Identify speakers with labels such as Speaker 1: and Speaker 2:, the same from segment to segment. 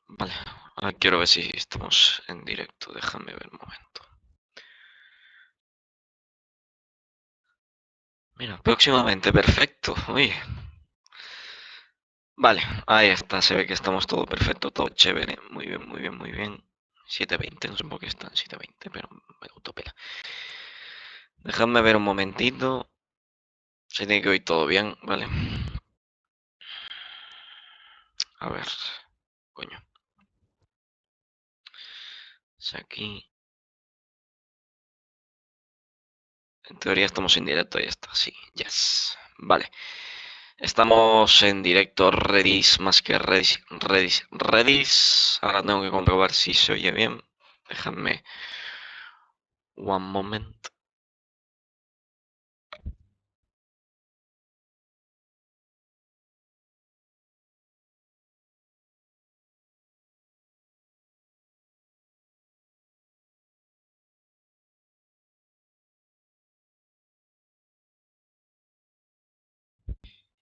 Speaker 1: Vale, ahora quiero ver si estamos en directo. Déjame ver un momento. Mira, próximamente, perfecto. Uy. Vale, ahí está. Se ve que estamos todo perfecto, todo chévere. Muy bien, muy bien, muy bien. 7:20, no sé por qué está en 7:20, pero me autopela. Dejadme ver un momentito. Se tiene que oír todo bien, ¿vale? A ver, coño. Es aquí. En teoría estamos en directo, ya está, sí, yes. Vale. Estamos en directo, Redis, más que Redis, Redis. Ahora tengo que comprobar si se oye bien. Déjame one moment.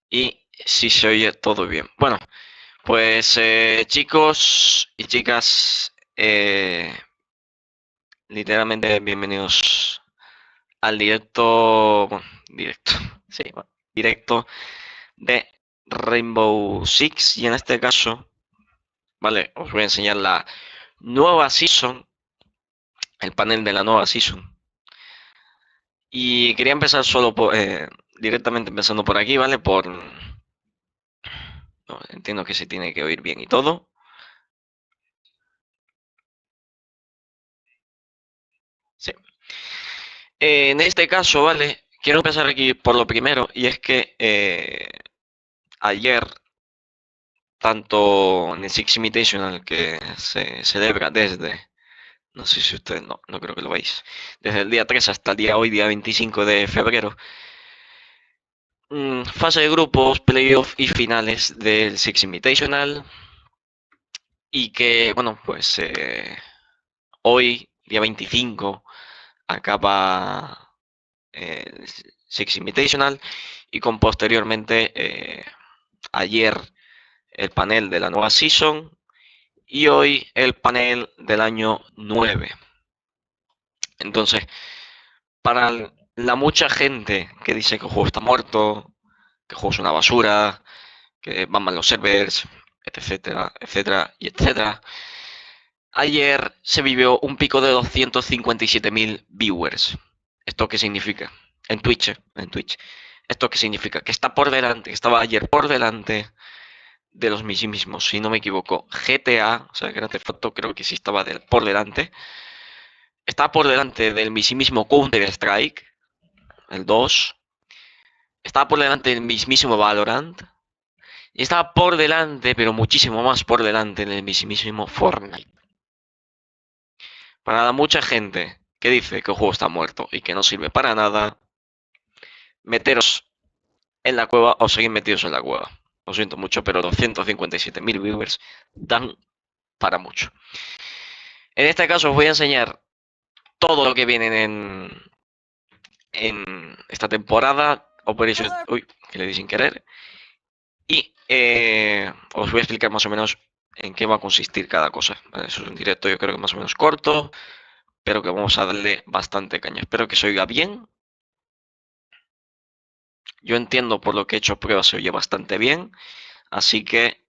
Speaker 1: Y si se oye todo bien. Bueno, pues chicos y chicas, literalmente bienvenidos al directo, bueno, directo, sí, bueno, directo de Rainbow Six. Y en este caso, vale, os voy a enseñar la nueva season, el panel de la nueva season. Y quería empezar solo directamente empezando por aquí, ¿vale? No, entiendo que se tiene que oír bien y todo. Sí. En este caso, ¿vale? Quiero empezar aquí por lo primero, y es que ayer, tanto en el Six Invitational, que se celebra desde, no sé si ustedes, no creo que lo veis, desde el día 3 hasta el día hoy, día 25 de febrero, fase de grupos, playoff y finales del Six Invitational, y que, bueno, pues hoy, día 25, acaba el Six Invitational, y con posteriormente ayer el panel de la nueva season y hoy el panel del año 9. Entonces, para la mucha gente que dice que el juego está muerto, que el juego es una basura, que van mal los servers, etcétera, etcétera y etcétera, ayer se vivió un pico de 257.000 viewers. ¿Esto qué significa? En Twitch, en Twitch. ¿Esto qué significa? Que está por delante, que estaba ayer por delante de los mismos, si no me equivoco, GTA, o sea, Grand Theft Auto, creo que sí estaba por delante. Está por delante del mismísimo Counter-Strike, el 2. Estaba por delante del mismísimo Valorant. Y estaba por delante, pero muchísimo más por delante del mismísimo Fortnite. Para la mucha gente que dice que el juego está muerto y que no sirve para nada, meteros en la cueva o seguir metidos en la cueva. Lo siento mucho, pero 257.000 viewers dan para mucho. En este caso os voy a enseñar todo lo que viene en esta temporada. Operation... Uy, que le di sin querer. Y os voy a explicar más o menos en qué va a consistir cada cosa. Vale, eso es un directo, yo creo que más o menos corto, pero que vamos a darle bastante caña. Espero que se oiga bien. Yo entiendo por lo que he hecho pruebas, se oye bastante bien. Así que,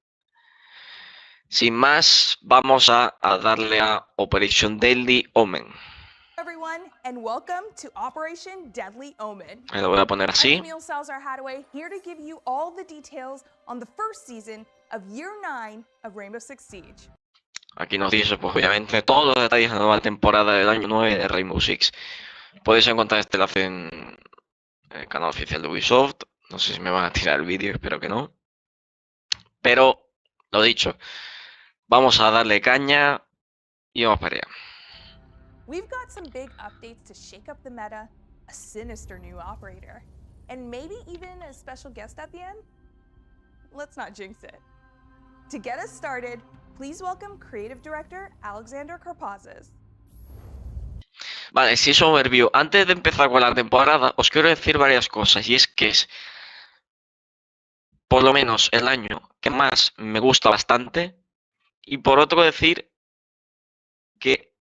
Speaker 1: sin más, vamos a darle a Operation Deadly Omen.
Speaker 2: Everyone, and welcome to Operation Deadly Omen.
Speaker 1: Me lo voy a poner así.
Speaker 2: I'm Camille Salazar-Hadaway, here to give you all the details on the first season of Year 9 of Rainbow Six Siege.
Speaker 1: Aquí nos dice, pues obviamente, todos los detalles de la nueva temporada del año 9 de Rainbow Six. Podéis encontrar este enlace en el canal oficial de Ubisoft. No sé si me van a tirar el vídeo, espero que no. Pero, lo dicho, vamos a darle caña y vamos para allá.
Speaker 2: We've got some big updates to shake up the meta, a sinister new operator, and maybe even a special guest at the end? Let's not jinx it. To get us started, please welcome Creative Director Alexander Karpazis.
Speaker 1: Vale, si es overview. Antes de empezar con la temporada, os quiero decir varias cosas. Y es que es, por lo menos, el año que más me gusta bastante. Y por otro decir que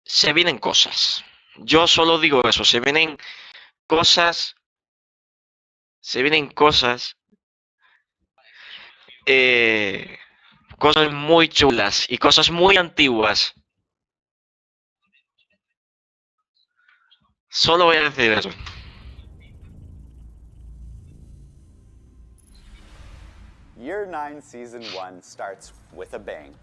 Speaker 1: se vienen cosas. Yo solo digo eso, se vienen cosas, cosas muy chulas y cosas muy antiguas. Solo voy a decir eso.
Speaker 3: Year 9 Season 1 starts with a bang,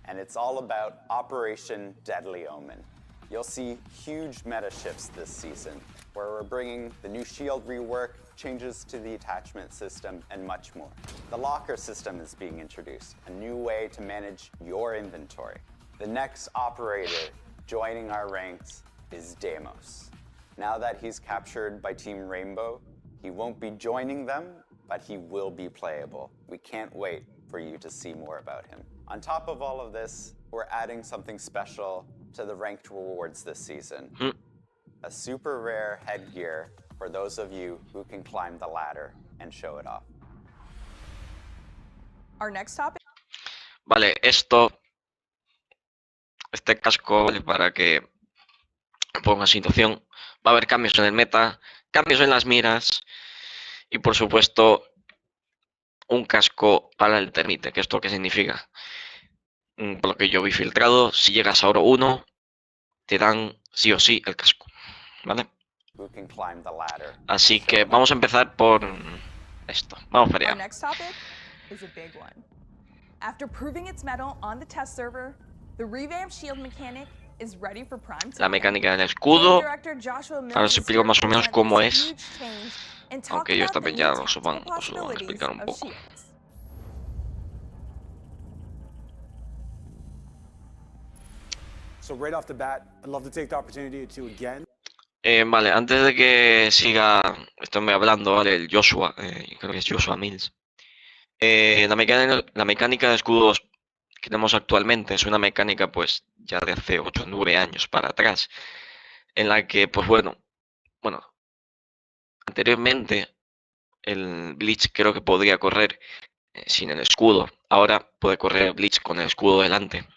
Speaker 3: and it's all about Operation Deadly Omen. You'll see huge meta shifts this season, where we're bringing the new shield rework, changes to the attachment system, and much more. The locker system is being introduced, a new way to manage your inventory. The next operator joining our ranks is Deimos. Now that he's captured by Team Rainbow, he won't be joining them, but he will be playable. We can't wait for you to see more about him. On top of all of this, we're adding something special to the ranked rewards this season. A super rare headgear for those of you who can climb the ladder and show it off.
Speaker 2: Our next topic.
Speaker 1: Vale, este casco, vale, para que ponga situación, va a haber cambios en el meta, cambios en las miras y por supuesto un casco para el termite. ¿Que esto qué significa? Por lo que yo vi filtrado, si llegas a oro 1 te dan sí o sí el casco, ¿vale? Así que vamos a empezar por esto. Vamos para
Speaker 2: Our
Speaker 1: allá.
Speaker 2: next topic is a big one. After proving its mettle on the test server, the revamped shield mechanic is ready for prime time.
Speaker 1: La mecánica del escudo.
Speaker 2: Game director Joshua Mills
Speaker 1: Ahora os explico más o menos
Speaker 2: present
Speaker 1: cómo
Speaker 2: this
Speaker 1: es.
Speaker 2: huge change and talked
Speaker 1: Aunque ellos
Speaker 2: about the
Speaker 1: también ya
Speaker 2: new
Speaker 1: os lo van
Speaker 2: tactical
Speaker 1: a
Speaker 2: possibilities
Speaker 1: explicar un
Speaker 2: of
Speaker 1: poco.
Speaker 2: shields.
Speaker 4: So right off the bat, I'd love to take the opportunity to again.
Speaker 1: Vale, antes de que siga, estoy hablando, ¿vale? El Joshua, creo que es Joshua Mills. La mecánica de escudos que tenemos actualmente es una mecánica pues ya de hace 8 o 9 años para atrás, en la que pues bueno, anteriormente el Blitz creo que podría correr sin el escudo, ahora puede correr el Blitz con el escudo delante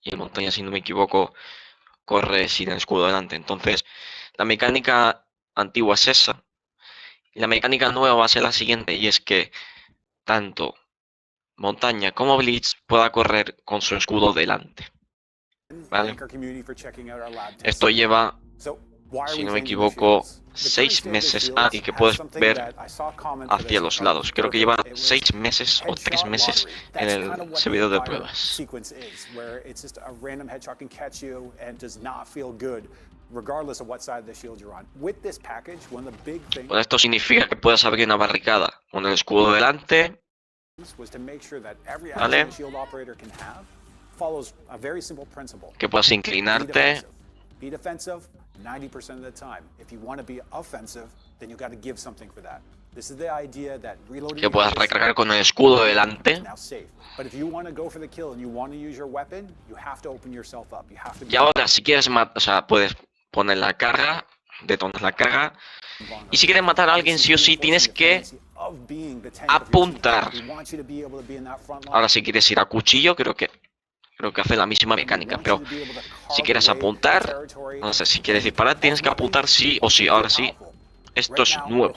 Speaker 1: y el montaña, si no me equivoco, corre sin el escudo delante. Entonces la mecánica antigua es esa y la mecánica nueva va a ser la siguiente, y es que tanto montaña como Blitz pueda correr con su escudo delante. ¿Vale? Esto lleva, si no me equivoco, 6 meses. Y que puedes ver hacia los lados. Creo que lleva 6 meses o 3 meses en el servidor de pruebas. Bueno, esto significa que puedes abrir una barricada con el escudo delante. ¿Vale? Que puedas inclinarte. Que puedas recargar con el escudo delante. Y ahora si quieres matar, o sea, puedes poner la carga, detonas la carga. Y si quieres matar a alguien sí o sí tienes que apuntar. Ahora si quieres ir a cuchillo, creo que hace la misma mecánica, pero si quieres apuntar, no sé, si quieres disparar tienes que apuntar sí o sí. Ahora sí, esto es nuevo.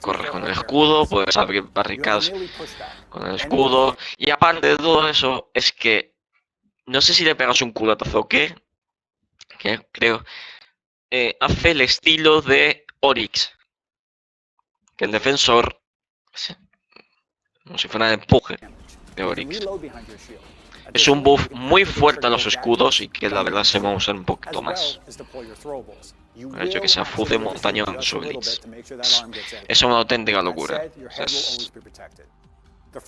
Speaker 1: Corres con el escudo, puedes abrir barricadas con el escudo. Y aparte de todo eso, es que no sé si le pegas un culatazo o qué, que creo, hace el estilo de Oryx, que el defensor, como si fuera el empuje de Oryx. Es un buff muy fuerte a los escudos y que la verdad se va a usar un poquito más. El hecho que se afude montaña en su Blitz. Es una auténtica locura. El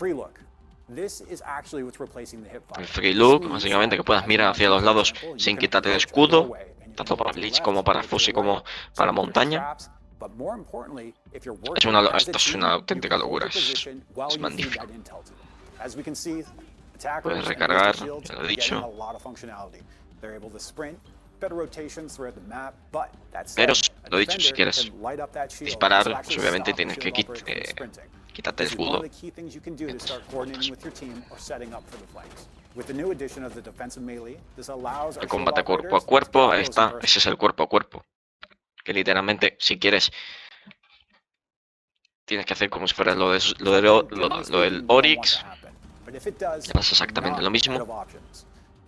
Speaker 1: free look, básicamente que puedas mirar hacia los lados sin quitarte el escudo, tanto para Blitz como para Fusi como para montaña. Esto es una auténtica locura, es magnífico. Puedes recargar, ya lo he dicho.
Speaker 4: better rotations throughout the map, but that's
Speaker 1: Pero, lo dicho, si quieres
Speaker 4: light up that shield
Speaker 1: disparar,
Speaker 4: to
Speaker 1: pues
Speaker 4: actually
Speaker 1: obviamente
Speaker 4: stop the
Speaker 1: tienes que
Speaker 4: shield operator from sprinting.
Speaker 1: quitarte el
Speaker 4: This is one of
Speaker 1: escudo.
Speaker 4: the key things you can do to start coordinating with your team or setting up for the flanks. With the new addition of the defensive melee, this allows our
Speaker 1: El
Speaker 4: shield
Speaker 1: combate cuerpo a
Speaker 4: operators to
Speaker 1: cuerpo,
Speaker 4: get
Speaker 1: ahí
Speaker 4: close and
Speaker 1: está,
Speaker 4: personal.
Speaker 1: ese es el cuerpo a cuerpo. Que literalmente, si quieres, tienes que hacer como si fuera lo del Oryx. Le pasa exactamente lo mismo.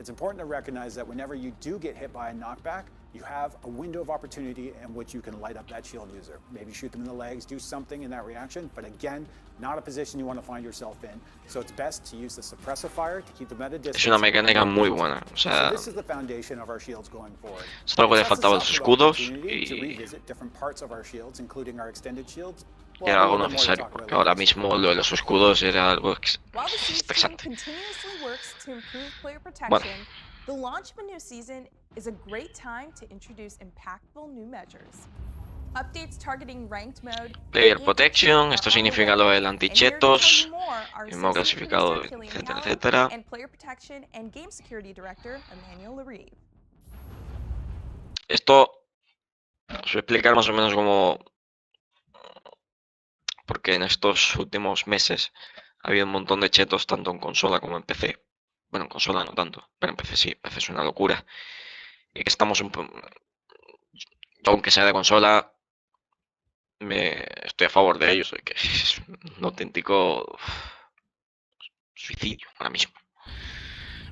Speaker 4: It's important to recognize that whenever you do get hit by a knockback, you have a window of opportunity in which you can light up that shield user. Maybe shoot them in the legs, do something in that reaction, but again, not a position you want to find yourself in. So it's best to use the suppressive fire to keep them at a distance.
Speaker 1: Es una mecánica muy buena, o sea,
Speaker 4: So this is the foundation of our shields going forward.
Speaker 1: es algo que le
Speaker 4: It sets us
Speaker 1: faltaba a
Speaker 4: up
Speaker 1: los
Speaker 4: for the
Speaker 1: escudos
Speaker 4: opportunity to
Speaker 1: y
Speaker 4: revisit different parts of our shields, including our extended shields.
Speaker 1: era algo necesario, porque ahora mismo lo de los escudos era algo
Speaker 2: While the Siege team
Speaker 1: estresante.
Speaker 2: continuously works to improve player protection,
Speaker 1: Bueno.
Speaker 2: the launch of a new season is a great time to introduce impactful new measures. Updates targeting ranked mode,
Speaker 1: Player
Speaker 2: and
Speaker 1: protection,
Speaker 2: are
Speaker 1: esto
Speaker 2: on the
Speaker 1: significa
Speaker 2: way.
Speaker 1: lo del
Speaker 2: And here to tell
Speaker 1: antichetos,
Speaker 2: you more are
Speaker 1: el modo
Speaker 2: assistant
Speaker 1: clasificado,
Speaker 2: producer Killian
Speaker 1: etcétera,
Speaker 2: Callum
Speaker 1: etcétera.
Speaker 2: and player protection and game security director Emmanuel Larive.
Speaker 1: Esto os voy a explicar más o menos cómo, porque en estos últimos meses ha habido un montón de chetos tanto en consola como en PC. Bueno, en consola no tanto, pero en PC sí, en PC es una locura. Y que estamos yo, aunque sea de consola, estoy a favor de ellos, que es un auténtico suicidio ahora mismo.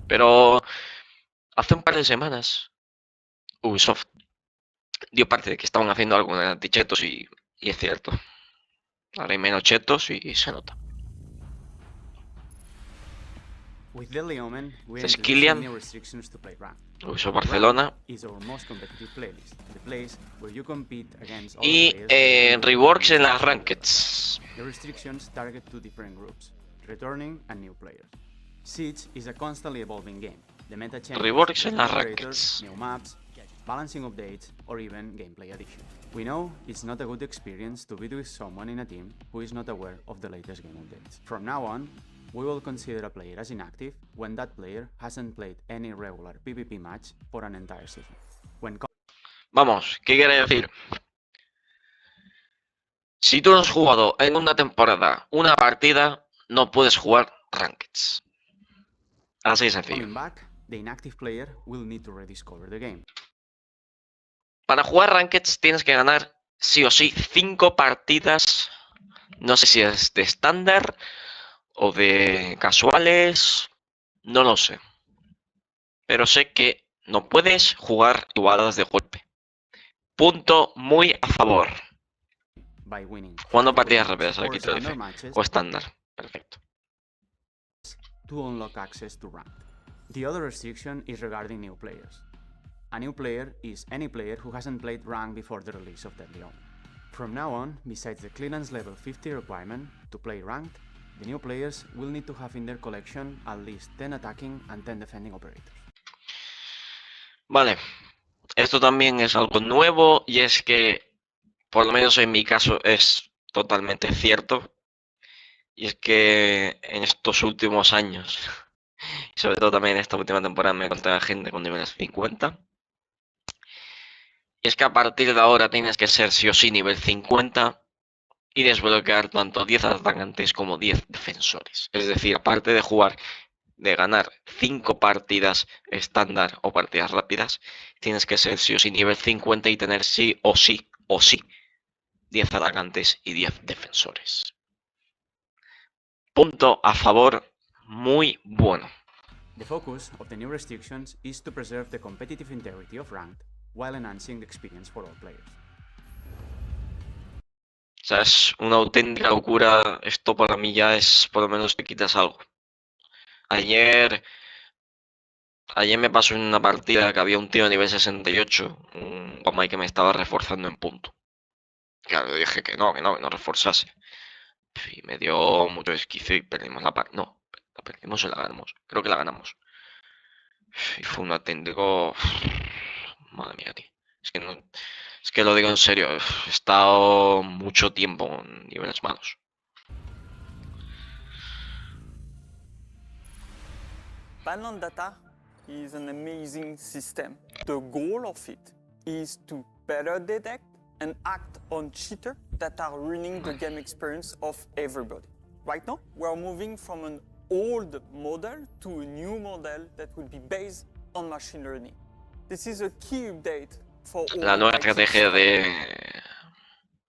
Speaker 1: Pero hace un par de semanas Ubisoft dio parte de que estaban haciendo algo de antichetos y es cierto. Ahora hay menos chetos y se nota.
Speaker 5: With Deadly Omen, we
Speaker 1: This
Speaker 5: are
Speaker 1: is Killian.
Speaker 5: introducing new restrictions to play ranked.
Speaker 1: Ubisoft Barcelona.
Speaker 5: Ranked is our most competitive playlist, the place where you compete against other
Speaker 1: Y
Speaker 5: players that you
Speaker 1: reworks en las
Speaker 5: compete
Speaker 1: rankeds.
Speaker 5: with. The restrictions target two different groups, returning and new players. Siege is a constantly evolving game. The meta changes,
Speaker 1: Reworks en
Speaker 5: new
Speaker 1: las
Speaker 5: operators,
Speaker 1: rankeds.
Speaker 5: new maps, balancing updates, or even gameplay addition. We know it's not a good experience to be with someone in a team who is not aware of the latest game updates. From now on, we will consider a player as inactive when that player hasn't played any regular PvP match for an entire season. When
Speaker 1: Vamos, ¿qué quiere decir? Si tú no has jugado en una temporada una partida, no puedes jugar rankeds. Así de sencillo.
Speaker 5: coming back, the inactive player will need to rediscover the game.
Speaker 1: Para jugar rankeds tienes que ganar sí o sí 5 partidas. No sé si es de estándar o de casuales, no lo sé. Pero sé que no puedes jugar jugadas de golpe. Punto muy a favor.
Speaker 5: By winning
Speaker 1: Jugando partidas rápidas, aquí
Speaker 5: or
Speaker 1: te lo
Speaker 5: standard
Speaker 1: dice.
Speaker 5: matches
Speaker 1: O estándar. Perfecto.
Speaker 5: to unlock access to ranked. The other restriction is regarding new players. A new player is any player who hasn't played ranked before the release of Deadly Omen. From now on, besides the clearance level 50 requirement to play ranked, the new players will need to have in their collection at least 10 attacking and 10 defending operators.
Speaker 1: Vale. Esto también es algo nuevo y es que, por lo menos en mi caso, es totalmente cierto. Y es que en estos últimos años, y sobre todo también en esta última temporada, me encontré a gente con niveles 50. Y es que a partir de ahora tienes que ser sí o sí nivel 50 y desbloquear tanto 10 atacantes como 10 defensores. Es decir, aparte de ganar 5 partidas estándar o partidas rápidas, tienes que ser sí o sí nivel 50 y tener sí o sí 10 atacantes y 10 defensores. Punto a favor muy bueno.
Speaker 5: The focus of the new restrictions is to preserve the competitive integrity of ranked while enhancing the experience for all players.
Speaker 1: O sea, es una auténtica locura. Esto para mí ya es, por lo menos te quitas algo. Ayer me pasó en una partida que había un tío a nivel 68, un Omai que me estaba reforzando en punto. Claro, le dije que no reforzase. Y me dio mucho esquife y perdimos la partida. No, la perdimos o la ganamos. Creo que la ganamos. Y fue un auténtico... Madre mía, tío. Es que lo digo en serio. He estado mucho tiempo en niveles malos.
Speaker 3: Ban on data,
Speaker 6: is an amazing system. The goal of it is to better detect and act on cheaters that are ruining the game experience of everybody. Right now, we're moving from an old model to a new model that will be based on machine learning. This is a key update for all
Speaker 1: La nueva
Speaker 6: IT
Speaker 1: estrategia
Speaker 6: systems.
Speaker 1: de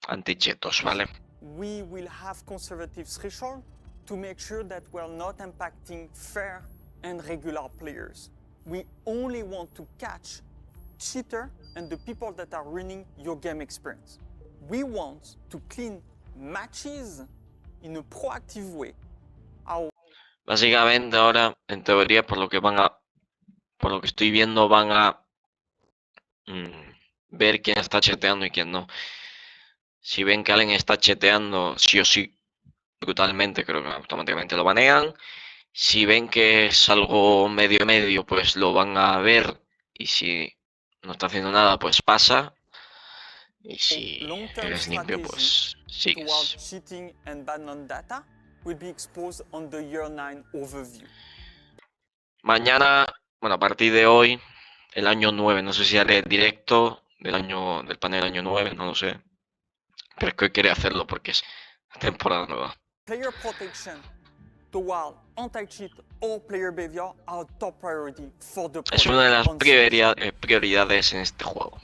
Speaker 1: antichetos, ¿vale?
Speaker 6: We will have conservative threshold to make sure that we're not impacting fair and regular players. We only want to catch cheater and the people that are ruining your game experience. We want to clean matches in a proactive way.
Speaker 1: Básicamente ahora, en teoría, por lo que estoy viendo, van a ver quién está cheteando y quién no. Si ven que alguien está cheteando sí o sí brutalmente, creo que automáticamente lo banean. Si ven que es algo medio, pues lo van a ver. Y si no está haciendo nada, pues pasa. Y si
Speaker 6: Long-term
Speaker 1: eres limpio, pues
Speaker 6: strategy toward
Speaker 1: sigues.
Speaker 6: cheating and ban on data will be exposed on the year 9 overview.
Speaker 1: Mañana, bueno, a partir de hoy, el año 9, no sé si haré directo del panel año 9, no lo sé. Pero es que hoy quería hacerlo porque es temporada nueva.
Speaker 6: Player protection toward anti-cheat or player behavior are top priority for the
Speaker 1: Es una de las
Speaker 6: project.
Speaker 1: prioridades en este juego.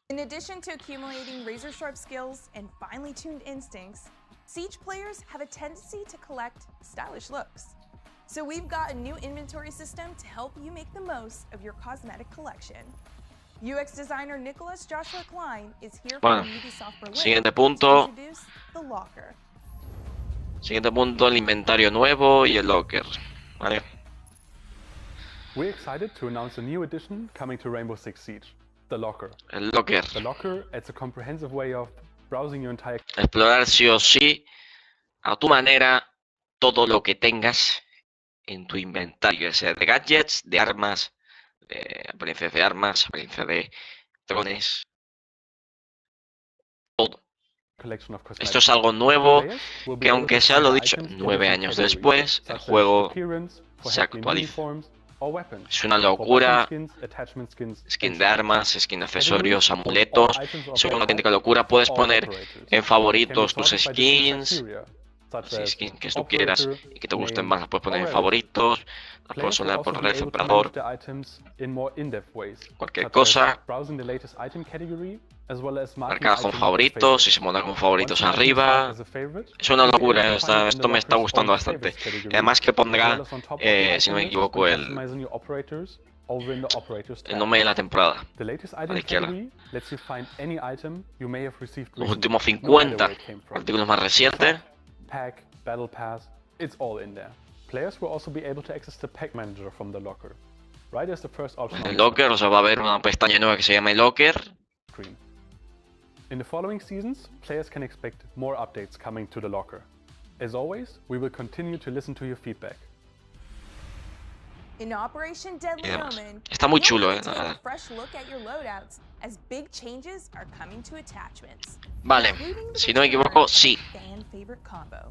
Speaker 2: In addition to accumulating razor-sharp skills and finely tuned instincts, Siege players have a tendency to collect stylish looks. So we've got a new inventory system to help you make the most of your cosmetic collection. UX designer Nicholas Joshua Klein is here
Speaker 1: Bueno,
Speaker 2: from Ubisoft Berlin
Speaker 1: siguiente
Speaker 2: to
Speaker 1: punto.
Speaker 2: introduce the locker.
Speaker 1: Siguiente punto, el inventario nuevo y el locker. Vale.
Speaker 7: We're excited to announce a new addition coming to Rainbow Six Siege, the Locker.
Speaker 1: El locker.
Speaker 7: The Locker adds a comprehensive way of browsing your entire
Speaker 1: Explorar sí o sí, a tu manera, todo lo que tengas en tu inventario, ya sea de gadgets, de armas, de apariencias de armas, apariencia de drones, todo.
Speaker 7: collection of
Speaker 1: Esto es
Speaker 7: cosmetics.
Speaker 1: algo nuevo,
Speaker 7: Players will be
Speaker 1: que
Speaker 7: able
Speaker 1: aunque
Speaker 7: to
Speaker 1: sea
Speaker 7: find
Speaker 1: lo
Speaker 7: the
Speaker 1: dicho,
Speaker 7: items in
Speaker 1: 9
Speaker 7: different
Speaker 1: años
Speaker 7: categories,
Speaker 1: después, el
Speaker 7: such as
Speaker 1: juego
Speaker 7: appearance, for
Speaker 1: se
Speaker 7: heavily
Speaker 1: actualiza.
Speaker 7: uniforms, or weapons,
Speaker 1: Es una
Speaker 7: for weapon
Speaker 1: locura.
Speaker 7: skins, attachment skins,
Speaker 1: Skin
Speaker 7: and
Speaker 1: de
Speaker 7: so on.
Speaker 1: armas, skin de accesorios,
Speaker 7: Categories for
Speaker 1: amuletos.
Speaker 7: all items of
Speaker 1: Es una
Speaker 7: that
Speaker 1: auténtica
Speaker 7: type
Speaker 1: locura.
Speaker 7: for
Speaker 1: Puedes
Speaker 7: all
Speaker 1: poner
Speaker 7: operators.
Speaker 1: en
Speaker 7: Can be
Speaker 1: favoritos tus
Speaker 7: sorted by different
Speaker 1: skins,
Speaker 7: criteria, such
Speaker 1: así
Speaker 7: as
Speaker 1: skins que tú quieras
Speaker 7: operator,
Speaker 1: y que te gusten
Speaker 7: name,
Speaker 1: más, las puedes poner
Speaker 7: or
Speaker 1: en
Speaker 7: relative.
Speaker 1: favoritos, las puedes
Speaker 7: Players will
Speaker 1: poner
Speaker 7: also
Speaker 1: por
Speaker 7: be
Speaker 1: red
Speaker 7: able to
Speaker 1: operador,
Speaker 7: manage their items in more in-depth ways,
Speaker 1: cualquier
Speaker 7: such
Speaker 1: cosa,
Speaker 7: as browsing the latest item category, as well as marking
Speaker 1: marcadas con
Speaker 7: items as
Speaker 1: favoritos, y
Speaker 7: favorites.
Speaker 1: se montan con
Speaker 7: Once
Speaker 1: favoritos
Speaker 7: an item is marked
Speaker 1: arriba.
Speaker 7: as a favorite,
Speaker 1: Es una
Speaker 7: you'll be able
Speaker 1: locura,
Speaker 7: to find it in
Speaker 1: esto
Speaker 7: the
Speaker 1: me está
Speaker 7: locker's
Speaker 1: gustando
Speaker 7: own
Speaker 1: bastante.
Speaker 7: favorites category,
Speaker 1: Además que
Speaker 7: as
Speaker 1: pondrá,
Speaker 7: well as on top of the
Speaker 1: si no me
Speaker 7: item list
Speaker 1: equivoco,
Speaker 7: when
Speaker 1: el
Speaker 7: customizing your operators over in the operators tab.
Speaker 1: nombre de la temporada.
Speaker 7: The latest
Speaker 1: a la
Speaker 7: item
Speaker 1: izquierda.
Speaker 7: category lets you find any item you may have received
Speaker 1: Los
Speaker 7: recently,
Speaker 1: últimos
Speaker 7: no matter
Speaker 1: 50
Speaker 7: where it came from.
Speaker 1: artículos más recientes.
Speaker 7: Shop, pack, battle pass, it's all in there. Players will also be able to access the pack manager from the locker, right as the first option on
Speaker 1: El
Speaker 7: the
Speaker 1: locker, o sea, va a haber una pestaña nueva que se llama el locker.
Speaker 7: screen. In the following seasons, players can expect more updates coming to the locker. As always, we will continue to listen to your feedback.
Speaker 2: In Operation Deadly
Speaker 1: Y demás.
Speaker 2: Omen,
Speaker 1: Está muy
Speaker 2: you'll
Speaker 1: chulo,
Speaker 2: need to take a
Speaker 1: nada.
Speaker 2: fresh look at your loadouts as big changes are coming to attachments.
Speaker 1: Vale,
Speaker 2: including the
Speaker 1: si no me
Speaker 2: return
Speaker 1: equivoco,
Speaker 2: of a
Speaker 1: sí.
Speaker 2: fan favorite combo.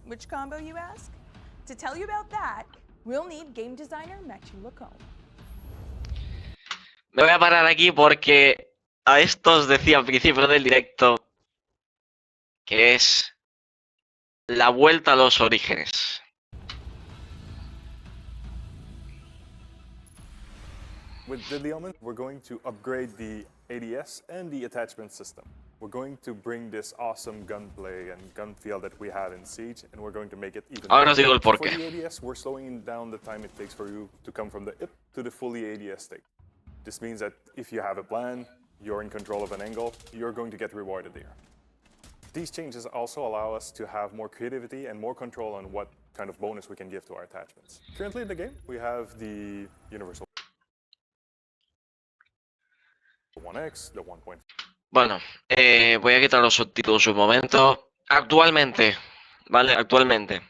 Speaker 2: Which combo, you ask? To tell you about that, we'll need game designer Matthew Lacombe.
Speaker 1: Me voy a parar aquí porque a esto os decía al principio del directo que es la vuelta a los orígenes.
Speaker 8: With Deadly Omen, we're going to upgrade the ADS and the attachment system. We're going to bring this awesome gunplay and gun feel that we have in Siege, and we're going to make it even
Speaker 1: Ahora os digo el
Speaker 8: For
Speaker 1: porqué.
Speaker 8: the ADS, we're slowing down the time it takes for you to come from the IP to the fully ADS state. This means that if you have a plan, you're in control of an angle, you're going to get rewarded there. These changes also allow us to have more creativity and more control on what kind of bonus we can give to our attachments. Currently in the game, we have the Universal 1X, the 1.5.
Speaker 1: Bueno, voy a quitar los subtítulos un momento. Actualmente, ¿vale? Actualmente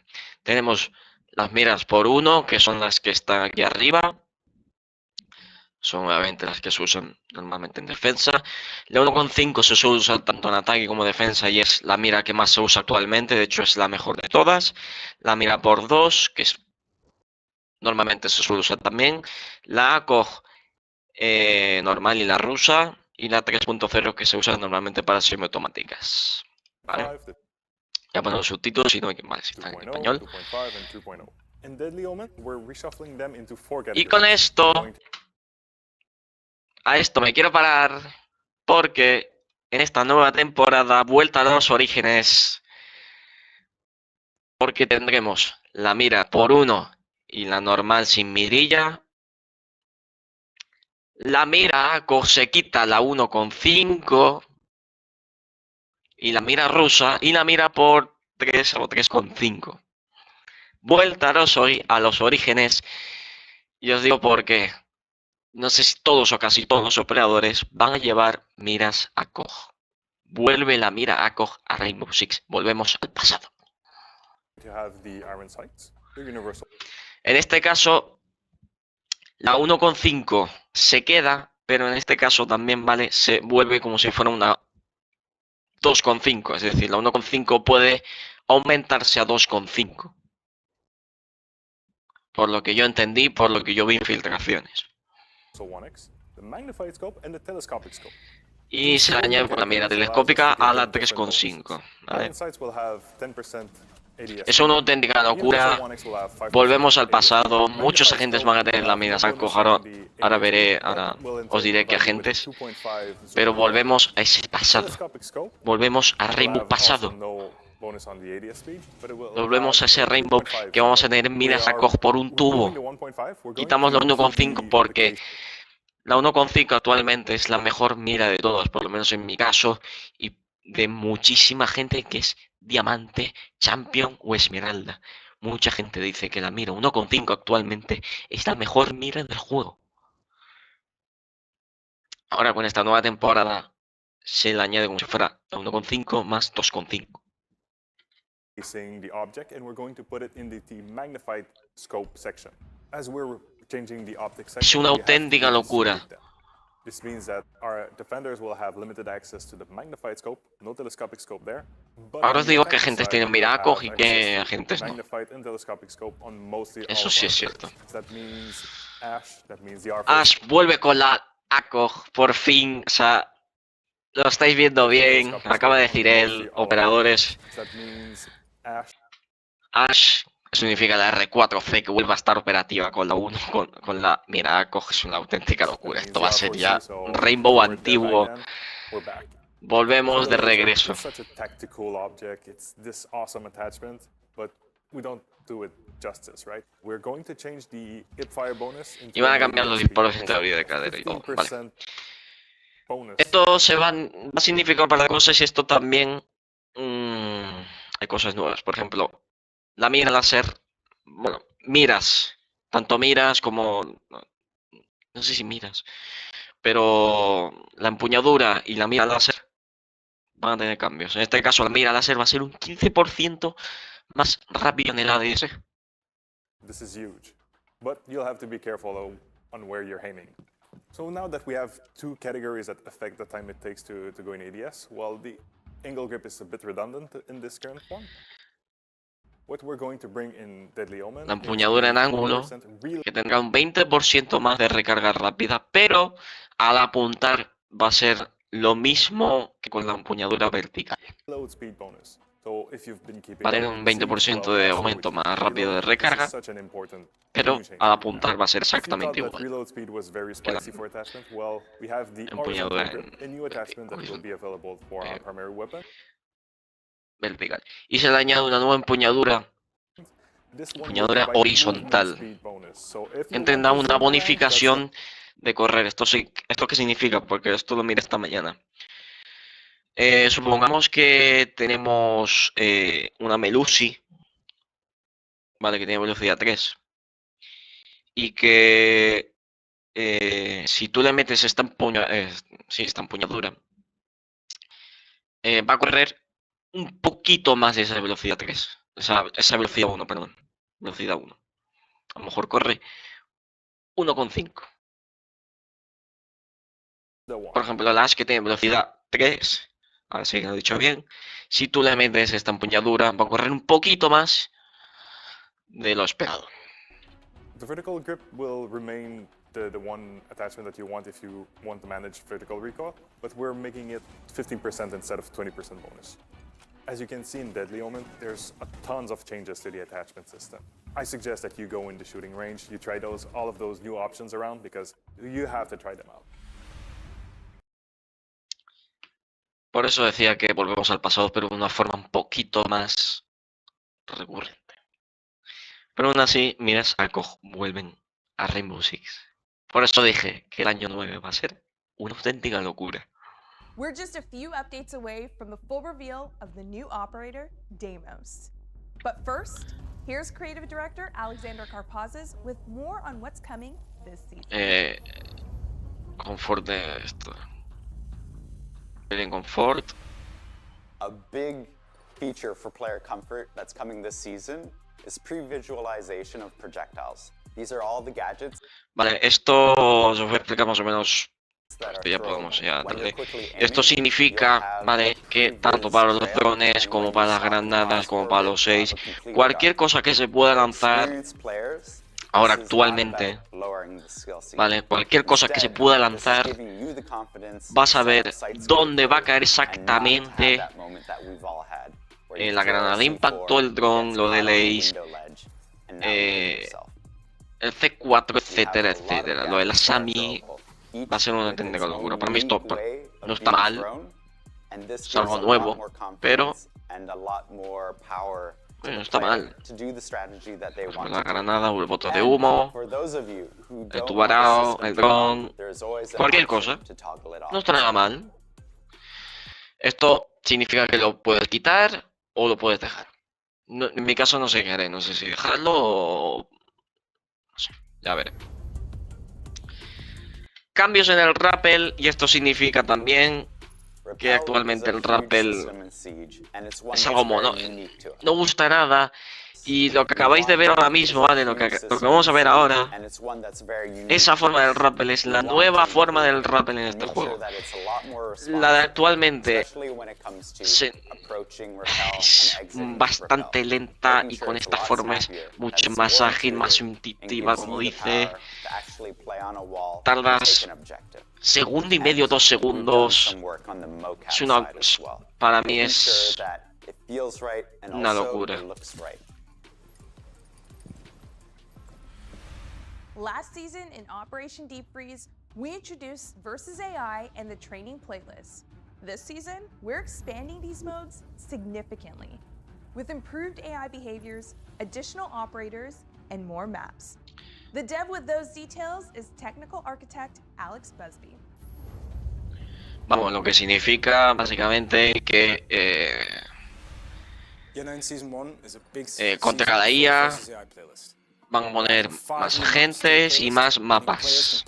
Speaker 1: tenemos las miras por 1, que son las que están aquí arriba. Son obviamente las que se usan normalmente en defensa. La 1.5 se suele usar tanto en ataque como defensa y es la mira que más se usa actualmente. De hecho, es la mejor de todas. La mira por 2, que es Normalmente se suele usar también la ACOG normal y la rusa, y la 3.0 que se usa normalmente para semiautomáticas. ¿Vale? Ya pongo los subtítulos y no hay que más, están en
Speaker 8: 2.0,
Speaker 1: español.
Speaker 8: 2.5 and 3.0. In Deadly Omen, we're reshuffling them into 4
Speaker 1: Y con
Speaker 8: categories.
Speaker 1: esto,
Speaker 8: Going
Speaker 1: a esto me quiero parar porque en esta nueva temporada, vuelta a los orígenes, porque tendremos la mira por 1 y la normal sin mirilla. La mira ACO se quita la 1.5 y la mira rusa y la mira por 3 o 3.5. Vuelta a los orígenes, y os digo por qué. No sé si todos o casi todos los operadores van a llevar miras ACOG. Vuelve la mira ACOG a Rainbow Six. Volvemos al pasado.
Speaker 8: to have the iron sights, the universal.
Speaker 1: En este caso, la 1.5 se queda, pero en este caso también se vuelve como si fuera una 2.5. Es decir, la 1.5 puede aumentarse a 2.5. Por lo que yo entendí, por lo que yo vi en filtraciones.
Speaker 8: So 1x, the magnified scope and the telescopic scope.
Speaker 1: Y se le añade por la mira telescópica a la 3.5. ¿vale?
Speaker 8: Iron sights will have 10% ADS.
Speaker 1: Es una auténtica locura. Volvemos al pasado. Muchos agentes van a tener la mira ACOG. Ahora os diré qué agentes. Pero volvemos a ese pasado. Volvemos a Rainbow pasado. Volvemos a ese Rainbow que vamos a tener miras ACOG por un tubo. Quitamos la 1.5 porque la 1.5 actualmente es la mejor mira de todos, por lo menos en mi caso, y de muchísima gente que es diamante, champion o esmeralda. Mucha gente dice que la mira 1.5 actualmente es la mejor mira del juego. Ahora con esta nueva temporada se le añade como si fuera la 1.5 más 2.5.
Speaker 8: The object and we're going to put it in the magnified scope section. As we're changing the optic section,
Speaker 1: Es una auténtica locura.
Speaker 8: This means that our defenders will have limited access to the magnified scope, no telescopic scope there.
Speaker 1: Ahora os digo que agentes tienen mira ACOG y que agentes no. Eso sí es cierto. Ash vuelve con la ACOG, por fin. O sea, lo estáis viendo bien. Acaba de decir él, operadores. Ash significa la R4C que vuelva a estar operativa con la 1, con la mira ACOG. Es una auténtica locura. Esto va a ser ya un Rainbow antiguo. Volvemos de regreso. Y van a cambiar los disparos en teoría de cadera y todo. Vale. Esto va a significar para cosas y esto también hay cosas nuevas. Por ejemplo, la mira láser, bueno, miras, tanto miras como, no sé si miras, pero la empuñadura y la mira láser van a tener cambios. En este caso, la mira láser va a ser un 15% más rápido en el ADS.
Speaker 8: This is huge, but you'll have to be careful on where you're aiming. So now that we have two categories that affect the time it takes to go in ADS, while the angle grip is a bit redundant in this current form, what we're going to bring in Deadly Omen
Speaker 1: la empuñadura en ángulo, que tendrá un 20% más de recarga rápida, pero al apuntar va a ser lo mismo que con la empuñadura vertical. Va a tener un 20% de aumento más rápido de recarga, pero al apuntar va a ser exactamente igual que la empuñadura vertical. Y se le añade una nueva empuñadura horizontal, que tendrá una bonificación de correr. ¿Esto qué significa? Porque esto lo miré esta mañana. Supongamos que tenemos una Melusi, ¿vale? Que tiene velocidad 3. Y que si tú le metes esta empuñadura, va a correr un poquito más de esa velocidad 3. Esa velocidad 1, perdón. Velocidad 1. A lo mejor corre 1.5. Por ejemplo, la Ash que tiene velocidad 3, ahora sí que lo he dicho bien, si tú le metes esta empuñadura va a correr un poquito más de lo esperado.
Speaker 8: The vertical grip will remain the one attachment that you want if you want to manage vertical recoil, but we're making it 15% instead of 20% bonus. As you can see in Deadly Omen, there's tons of changes to the attachment system. I suggest that you go in the shooting range, you try all of those new options around, because you have to try them out.
Speaker 1: Por eso decía que volvemos al pasado, pero de una forma un poquito más recurrente. Pero aún así, miras, vuelven a Rainbow Six. Por eso dije que el año 9 va a ser una auténtica locura.
Speaker 2: We're just a few updates away from the full reveal of the new operator, Deimos. But first, here's creative director Alexander Karpazes with more on what's coming this season.
Speaker 1: Confort de esto. Feeling comfort.
Speaker 3: A big feature for player comfort that's coming this season is pre-visualization of projectiles. These are all the gadgets.
Speaker 1: Vale, esto os voy a explicar más o menos. Esto ya podemos ya darle. Esto significa, vale, que tanto para los drones como para las granadas, como para los 6, cualquier cosa que se pueda lanzar ahora actualmente, vale, cualquier cosa que se pueda lanzar, vas a ver dónde va a caer exactamente la granada de impacto, el dron, lo de Lace, el C4, etcétera, etcétera, lo de la SAMI. Va a ser una auténtica locura. Para mí esto no está mal, es algo nuevo, pero bueno, no está mal. La granada, el bote de humo, el tubarao, el dron, cualquier cosa, no está nada mal. Esto significa que lo puedes quitar o lo puedes dejar. No, en mi caso no sé qué haré, no sé si dejarlo o... no sé, ya veré. Cambios en el rappel, y esto significa también que actualmente el rappel es algo mono, no gusta nada, y lo que acabáis de ver ahora mismo, ¿vale? Lo que vamos a ver ahora, esa forma del rappel es la nueva forma del rappel en este juego. La de actualmente es bastante lenta, y con esta forma es mucho más ágil, más intuitiva, como dice. Tardas segundo y medio, 2 segundos. Para mí es una locura.
Speaker 2: Last season in Operation Deep Freeze, we introduced Versus AI and the training playlist. This season, we're expanding these modes significantly, with improved AI behaviors, additional operators, and more maps. The dev with those details is technical architect Alex Busby.
Speaker 1: Vamos, lo que significa básicamente que contra cada IA van a poner más agentes y más mapas.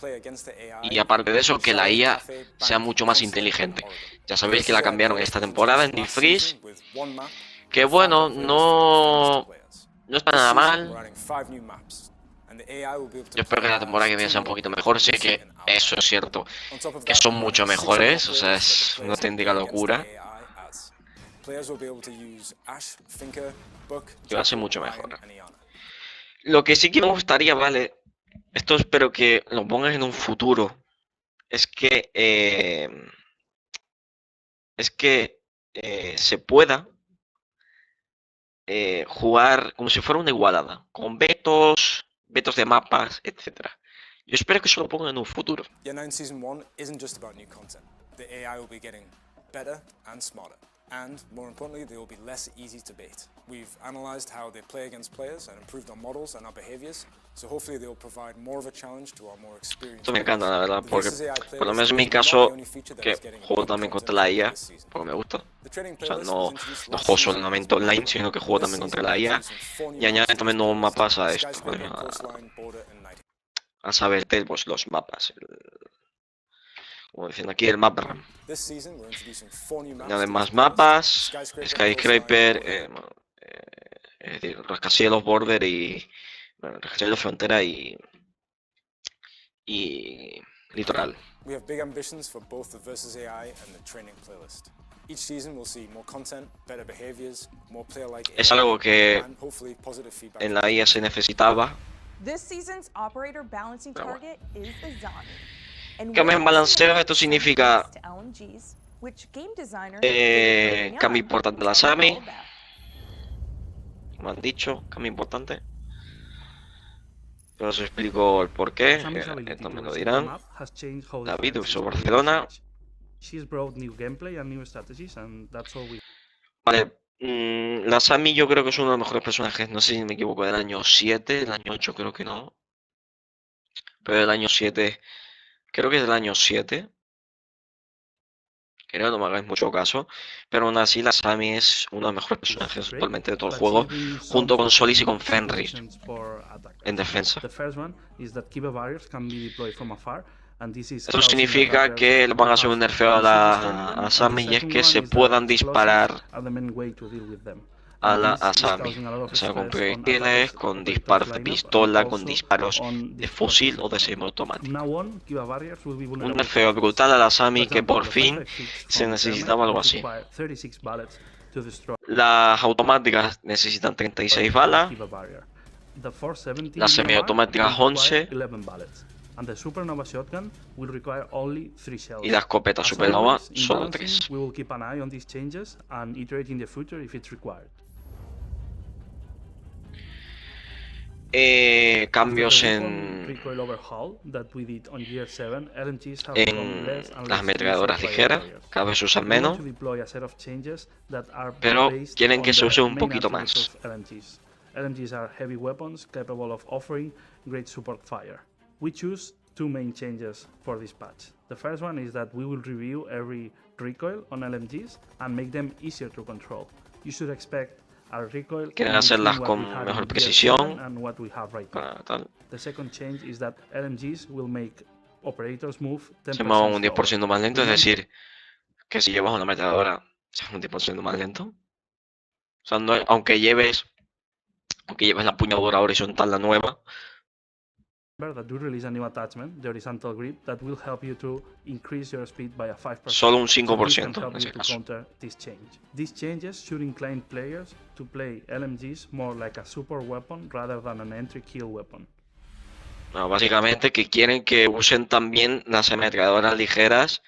Speaker 1: Y aparte de eso, que la IA sea mucho más inteligente. Ya sabéis que la cambiaron esta temporada en Deep Freeze. Que bueno, no está nada mal. Yo espero que la temporada que viene sea un poquito mejor. Sé que eso es cierto, que son mucho mejores. O sea, es una auténtica locura. Y va a ser mucho mejor. Lo que sí que me gustaría, vale, esto espero que lo pongas en un futuro, es que se pueda jugar como si fuera una igualada, con vetos de mapas, etc. Yo espero que eso lo pongan en un futuro.
Speaker 9: And, more importantly, they will be less easy to bait. We've analysed how they play against players and improved our models and our behaviours, so hopefully they will provide more of a challenge to our more experienced.
Speaker 1: Esto me encanta, la verdad, porque por lo menos en mi caso, que juego también contra la IA, porque me gusta. O sea, no juego solamente online, sino que juego también contra la IA, y añaden también nuevos mapas a esto, a saber pues, los mapas. Como diciendo aquí, el mapa. Añaden más mapas, Skyscraper, es decir, rascacielos, border y... bueno, rascacielos, frontera y litoral. Es algo que en la IA se necesitaba,
Speaker 2: This season's operator balancing
Speaker 1: Pero bueno.
Speaker 2: target is a zombie. And
Speaker 1: Cambio en
Speaker 2: we're
Speaker 1: balanceo,
Speaker 2: also
Speaker 1: esto
Speaker 2: making some
Speaker 1: significa
Speaker 2: tweaks to LMGs, which game designer
Speaker 1: cambio importante de la
Speaker 2: will tell you
Speaker 1: SAMI.
Speaker 2: all about.
Speaker 1: Como han dicho, cambio importante. Pero os explico el porqué, esto me lo dirán. David, uso Barcelona. Vale, la Sami yo creo que es uno de los mejores personajes, no sé si me equivoco, del año 7, del año 8 creo que no. Pero del año 7, creo que es del año 7. Creo, no me hagáis mucho caso. Pero aún así la Sami es uno de los mejores personajes actualmente de todo el juego, junto con Solis y con Fenris en defensa. Esto significa que le van a hacer un nerfeo a la Sami y es que se puedan disparar a la Sami, o sea, con proyectiles, con disparos de pistola, con disparos de fusil o de semiautomático. Un nerfeo brutal a la Sami que por fin se necesitaba algo así. Las automáticas necesitan 36 balas, las semiautomáticas 11 y la escopeta Supernova solo 3. Cambios en las ametralladoras ligeras, cada vez se usan menos, pero quieren que se use un poquito más.
Speaker 10: LMGs are heavy weapons capable of offering great support fire. We choose two main changes for this patch. The first one is that we will review every recoil on LMGs and make them easier to control. You should expect our recoil
Speaker 1: Quieren hacerlas con mejor precisión.
Speaker 10: and what we have right now. The second change is that LMGs will make operators move 10%
Speaker 1: Se mueven un 10% más lento, es decir, que si llevas una ametralladora, se mueve un 10% más lento. O sea, no, aunque lleves la empuñadura horizontal, la nueva,
Speaker 10: that we release a new attachment, the horizontal grip, that will help you to increase your speed by a 5%.
Speaker 1: solo un
Speaker 10: So this
Speaker 1: 5%
Speaker 10: can help
Speaker 1: en ese
Speaker 10: you to
Speaker 1: caso.
Speaker 10: counter this change. These changes should incline players to play LMGs more like a support weapon rather than an entry kill weapon.
Speaker 1: Bueno, básicamente que quieren que usen también las ametralladoras ligeras,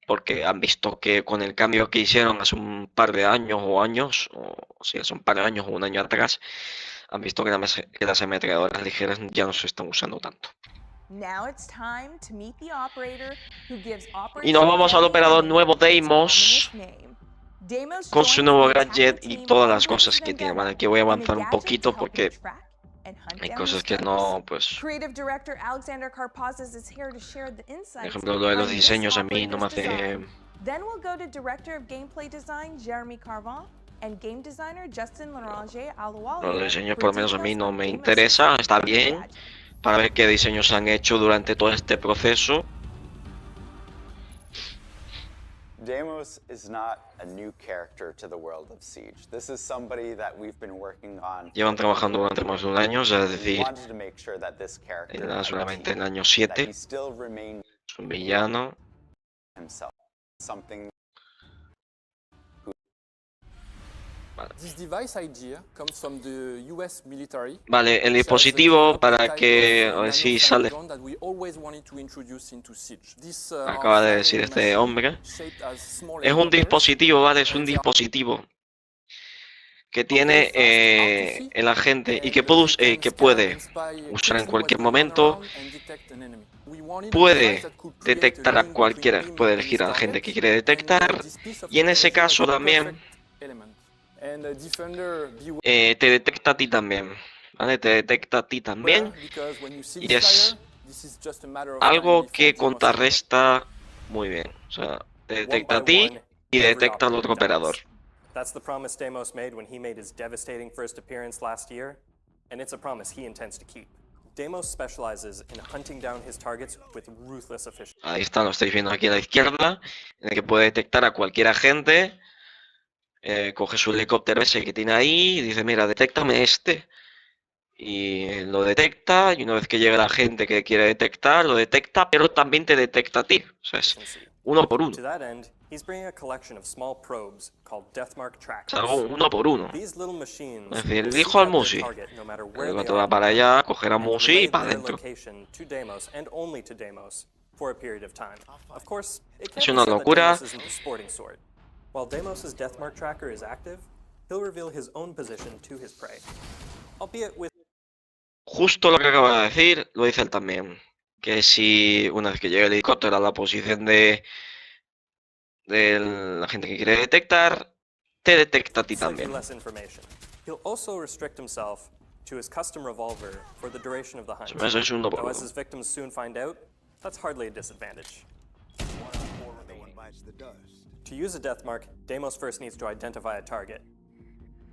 Speaker 1: porque han visto que con el cambio que hicieron hace un par de años o sí, hace un par de años o un año atrás, han visto que las ametralladoras ligeras ya no se están usando tanto.
Speaker 2: Now it's time to meet the operator who gives
Speaker 1: Y nos vamos al operador nuevo Deimos,
Speaker 2: Deimos
Speaker 1: con su
Speaker 2: joins
Speaker 1: nuevo
Speaker 2: the
Speaker 1: gadget
Speaker 2: attacker
Speaker 1: y
Speaker 2: team
Speaker 1: todas
Speaker 2: on
Speaker 1: las
Speaker 2: the
Speaker 1: cosas que tiene.
Speaker 2: Vendetta,
Speaker 1: Vale, aquí voy a
Speaker 2: and the
Speaker 1: avanzar un
Speaker 2: gadget to
Speaker 1: poquito
Speaker 2: help
Speaker 1: porque
Speaker 2: you track and hunt
Speaker 1: hay
Speaker 2: down
Speaker 1: cosas
Speaker 2: these
Speaker 1: que
Speaker 2: targets.
Speaker 1: no, pues,
Speaker 2: Creative director Alexander Karpazis is here to share the
Speaker 1: por
Speaker 2: insights
Speaker 1: ejemplo, lo de los
Speaker 2: on this
Speaker 1: diseños a mí no me
Speaker 2: operator's
Speaker 1: hace...
Speaker 2: design. Then we'll go to director of gameplay design Jeremy Carvin and game designer Justin Larange Alouali.
Speaker 1: Los diseños por lo menos a mí no me interesa, está bien, para ver qué diseños han hecho durante todo este proceso.
Speaker 3: Deimos is not a new character to the world of Siege. This is somebody that we've been working on.
Speaker 1: Llevan trabajando durante más de un año, es
Speaker 3: We
Speaker 1: decir,
Speaker 3: wanted to make sure that this character
Speaker 1: era
Speaker 3: had a
Speaker 1: solamente
Speaker 3: team,
Speaker 1: en el año
Speaker 3: that
Speaker 1: 7,
Speaker 3: he still remained
Speaker 1: es un villano.
Speaker 3: himself. Something
Speaker 9: This device idea comes from the US military.
Speaker 1: Vale, el dispositivo para que, a ver si sale, acaba de decir este hombre, es un dispositivo, vale, es un dispositivo que tiene el agente y que puede usar en cualquier momento, puede detectar a cualquiera, puede elegir al agente que quiere detectar y en ese caso también te detecta a ti también, ¿vale? Te detecta a ti también y es algo que contrarresta muy bien, o sea, te detecta a ti y detecta al otro operador.
Speaker 11: That's the promise Deimos made when he made his devastating first appearance last year, and it's a promise he intends to keep. Deimos specializes in hunting down his targets with ruthless efficiency.
Speaker 1: Ahí está, lo estáis viendo aquí a la izquierda, en el que puede detectar a cualquier agente. Coge su helicóptero ese que tiene ahí y dice, mira, detéctame este. y lo detecta, y una vez que llega la gente que quiere detectar, lo detecta, pero también te detecta a ti. O sea, es uno por uno.
Speaker 11: To that end, he's bringing a collection of small probes called deathmark
Speaker 1: Es
Speaker 11: trackers.
Speaker 1: algo uno por uno.
Speaker 11: These little machines
Speaker 1: Es decir,
Speaker 11: will
Speaker 1: elijo
Speaker 11: seek
Speaker 1: al
Speaker 11: out their
Speaker 1: Musi.
Speaker 11: target no matter where they
Speaker 1: Cuando
Speaker 11: are
Speaker 1: va
Speaker 11: on the
Speaker 1: para
Speaker 11: map,
Speaker 1: allá, cogerá
Speaker 11: and
Speaker 1: Musi
Speaker 11: relay
Speaker 1: y para
Speaker 11: their
Speaker 1: adentro.
Speaker 11: location to Deimos and only to Deimos for a period of time. Of course, it can't
Speaker 1: Es
Speaker 11: be
Speaker 1: una
Speaker 11: said that
Speaker 1: locura.
Speaker 11: Deimos isn't the sporting sort. While Deimos' deathmark tracker is active, he'll reveal his own position to his prey, albeit with
Speaker 1: Justo lo que acaba de decir, lo dice él también. Que si una vez que llegue el helicóptero a la posición de la gente que quiere detectar, te detecta a ti
Speaker 11: slightly
Speaker 1: también.
Speaker 11: less information. He'll also restrict himself to his custom revolver for the duration of the hunt.
Speaker 1: Eso es uno por
Speaker 11: Though as
Speaker 1: uno.
Speaker 11: his victims soon find out, that's hardly a disadvantage. To use a death mark, Deimos first needs to identify a target.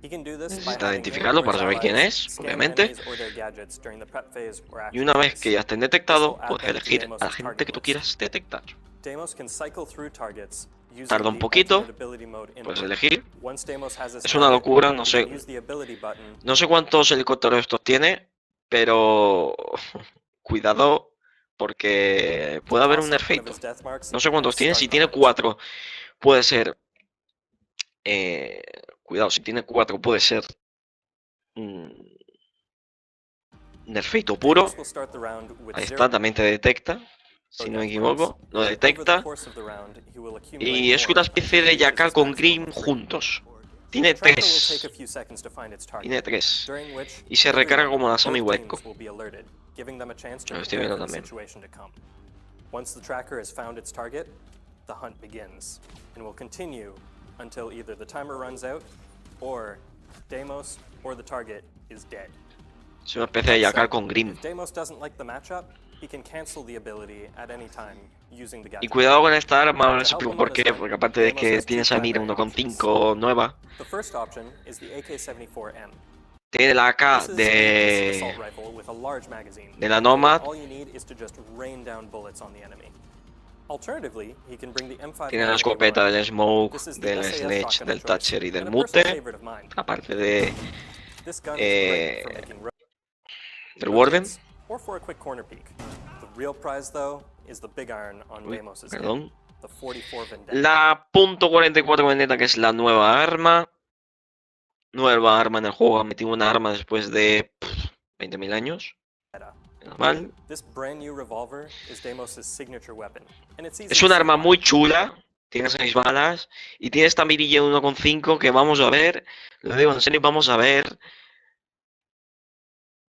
Speaker 11: He can do this by
Speaker 1: Necesita
Speaker 11: having him
Speaker 1: identificarlo
Speaker 11: or
Speaker 1: para
Speaker 11: his
Speaker 1: saber quién
Speaker 11: allies
Speaker 1: es,
Speaker 11: scan
Speaker 1: obviamente.
Speaker 11: enemies or their gadgets during the prep phase or
Speaker 1: Y
Speaker 11: action
Speaker 1: una vez
Speaker 11: phase.
Speaker 1: que ya estén
Speaker 11: This
Speaker 1: detectados,
Speaker 11: will add
Speaker 1: puedes
Speaker 11: them to
Speaker 1: elegir a la
Speaker 11: Deimos'
Speaker 1: gente
Speaker 11: target
Speaker 1: que tú
Speaker 11: list.
Speaker 1: quieras detectar.
Speaker 11: Deimos can cycle through targets using
Speaker 1: Tarda un
Speaker 11: the
Speaker 1: poquito,
Speaker 11: alternate ability mode
Speaker 1: puedes
Speaker 11: input.
Speaker 1: elegir.
Speaker 11: Once Deimos has his
Speaker 1: Es una
Speaker 11: target,
Speaker 1: locura, no
Speaker 11: he can
Speaker 1: sé.
Speaker 11: use the ability button.
Speaker 1: No sé cuántos helicópteros estos tiene, pero cuidado porque puede haber un nerfeito. No sé cuántos tiene, si tiene 4 puede ser... cuidado, si tiene 4 puede ser... nerfeito puro.
Speaker 11: Deimos will start the round with
Speaker 1: Ahí
Speaker 11: zero
Speaker 1: está, también te detecta. Si no me equivoco, lo
Speaker 11: Over the
Speaker 1: detecta.
Speaker 11: course of the round, he will accumulate
Speaker 1: Y es
Speaker 11: more
Speaker 1: una especie
Speaker 11: until he
Speaker 1: de
Speaker 11: reaches
Speaker 1: Yakal
Speaker 11: his
Speaker 1: con
Speaker 11: maximum
Speaker 1: Grim
Speaker 11: of 3.
Speaker 1: juntos.
Speaker 11: The
Speaker 1: Tiene
Speaker 11: tracker will take
Speaker 1: 3.
Speaker 11: a few seconds to find its target,
Speaker 1: Tiene 3.
Speaker 11: during which
Speaker 1: Y se recarga
Speaker 11: everyone,
Speaker 1: como la
Speaker 11: both
Speaker 1: Sami Hueco.
Speaker 11: teams, will be alerted, giving them a chance to
Speaker 1: Lo estoy
Speaker 11: prepare
Speaker 1: viendo
Speaker 11: for the
Speaker 1: también.
Speaker 11: situation to come. Once the tracker has found its target, the hunt begins, and will continue until either the timer runs out, or Deimos or the target is dead.
Speaker 1: Es una especie de
Speaker 11: That
Speaker 1: Yakal
Speaker 11: said,
Speaker 1: con Grim.
Speaker 11: if Deimos doesn't like the matchup, he can cancel the ability at any time using the
Speaker 1: Y
Speaker 11: gadget.
Speaker 1: cuidado con esta arma, ahora
Speaker 11: To
Speaker 1: les
Speaker 11: help
Speaker 1: explico
Speaker 11: him
Speaker 1: por
Speaker 11: on
Speaker 1: qué.
Speaker 11: his hunt,
Speaker 1: Porque aparte de
Speaker 11: Deimos
Speaker 1: que
Speaker 11: has two
Speaker 1: tienes a mira
Speaker 11: primary options.
Speaker 1: 1.5 nueva,
Speaker 11: The first option is the AK-74M.
Speaker 1: tiene la AK
Speaker 11: This is an ace assault
Speaker 1: de
Speaker 11: rifle with a large magazine.
Speaker 1: la
Speaker 11: so that
Speaker 1: Nomad.
Speaker 11: all you need is to just rain down bullets on the enemy. Alternatively, he can bring the M5
Speaker 1: Tiene la
Speaker 11: Magnum
Speaker 1: escopeta
Speaker 11: A1.
Speaker 1: del Smoke,
Speaker 11: This is the
Speaker 1: del
Speaker 11: SAS
Speaker 1: Sledge,
Speaker 11: shotgun
Speaker 1: del
Speaker 11: of choice,
Speaker 1: Thatcher y del
Speaker 11: and a personal
Speaker 1: Mute.
Speaker 11: favorite of mine.
Speaker 1: Aparte de
Speaker 11: This gun is great for making
Speaker 1: del Warden.
Speaker 11: rotates or for a quick corner peek. The real prize, though, is the big iron on
Speaker 1: Uy,
Speaker 11: Deimos' hip,
Speaker 1: perdón.
Speaker 11: the 44 Vendetta.
Speaker 1: La .44 Vendetta, que es la nueva arma. Nueva arma en el juego. Han metido una arma después de 20.000 años. Normal.
Speaker 11: This brand new revolver is Deimos' signature weapon, and it's easy
Speaker 1: Es
Speaker 11: to
Speaker 1: un
Speaker 11: see
Speaker 1: arma
Speaker 11: why.
Speaker 1: muy chula. Tiene 6 balas. Y tiene esta mirilla de 1.5 que vamos a ver. Lo digo en serio, vamos a ver.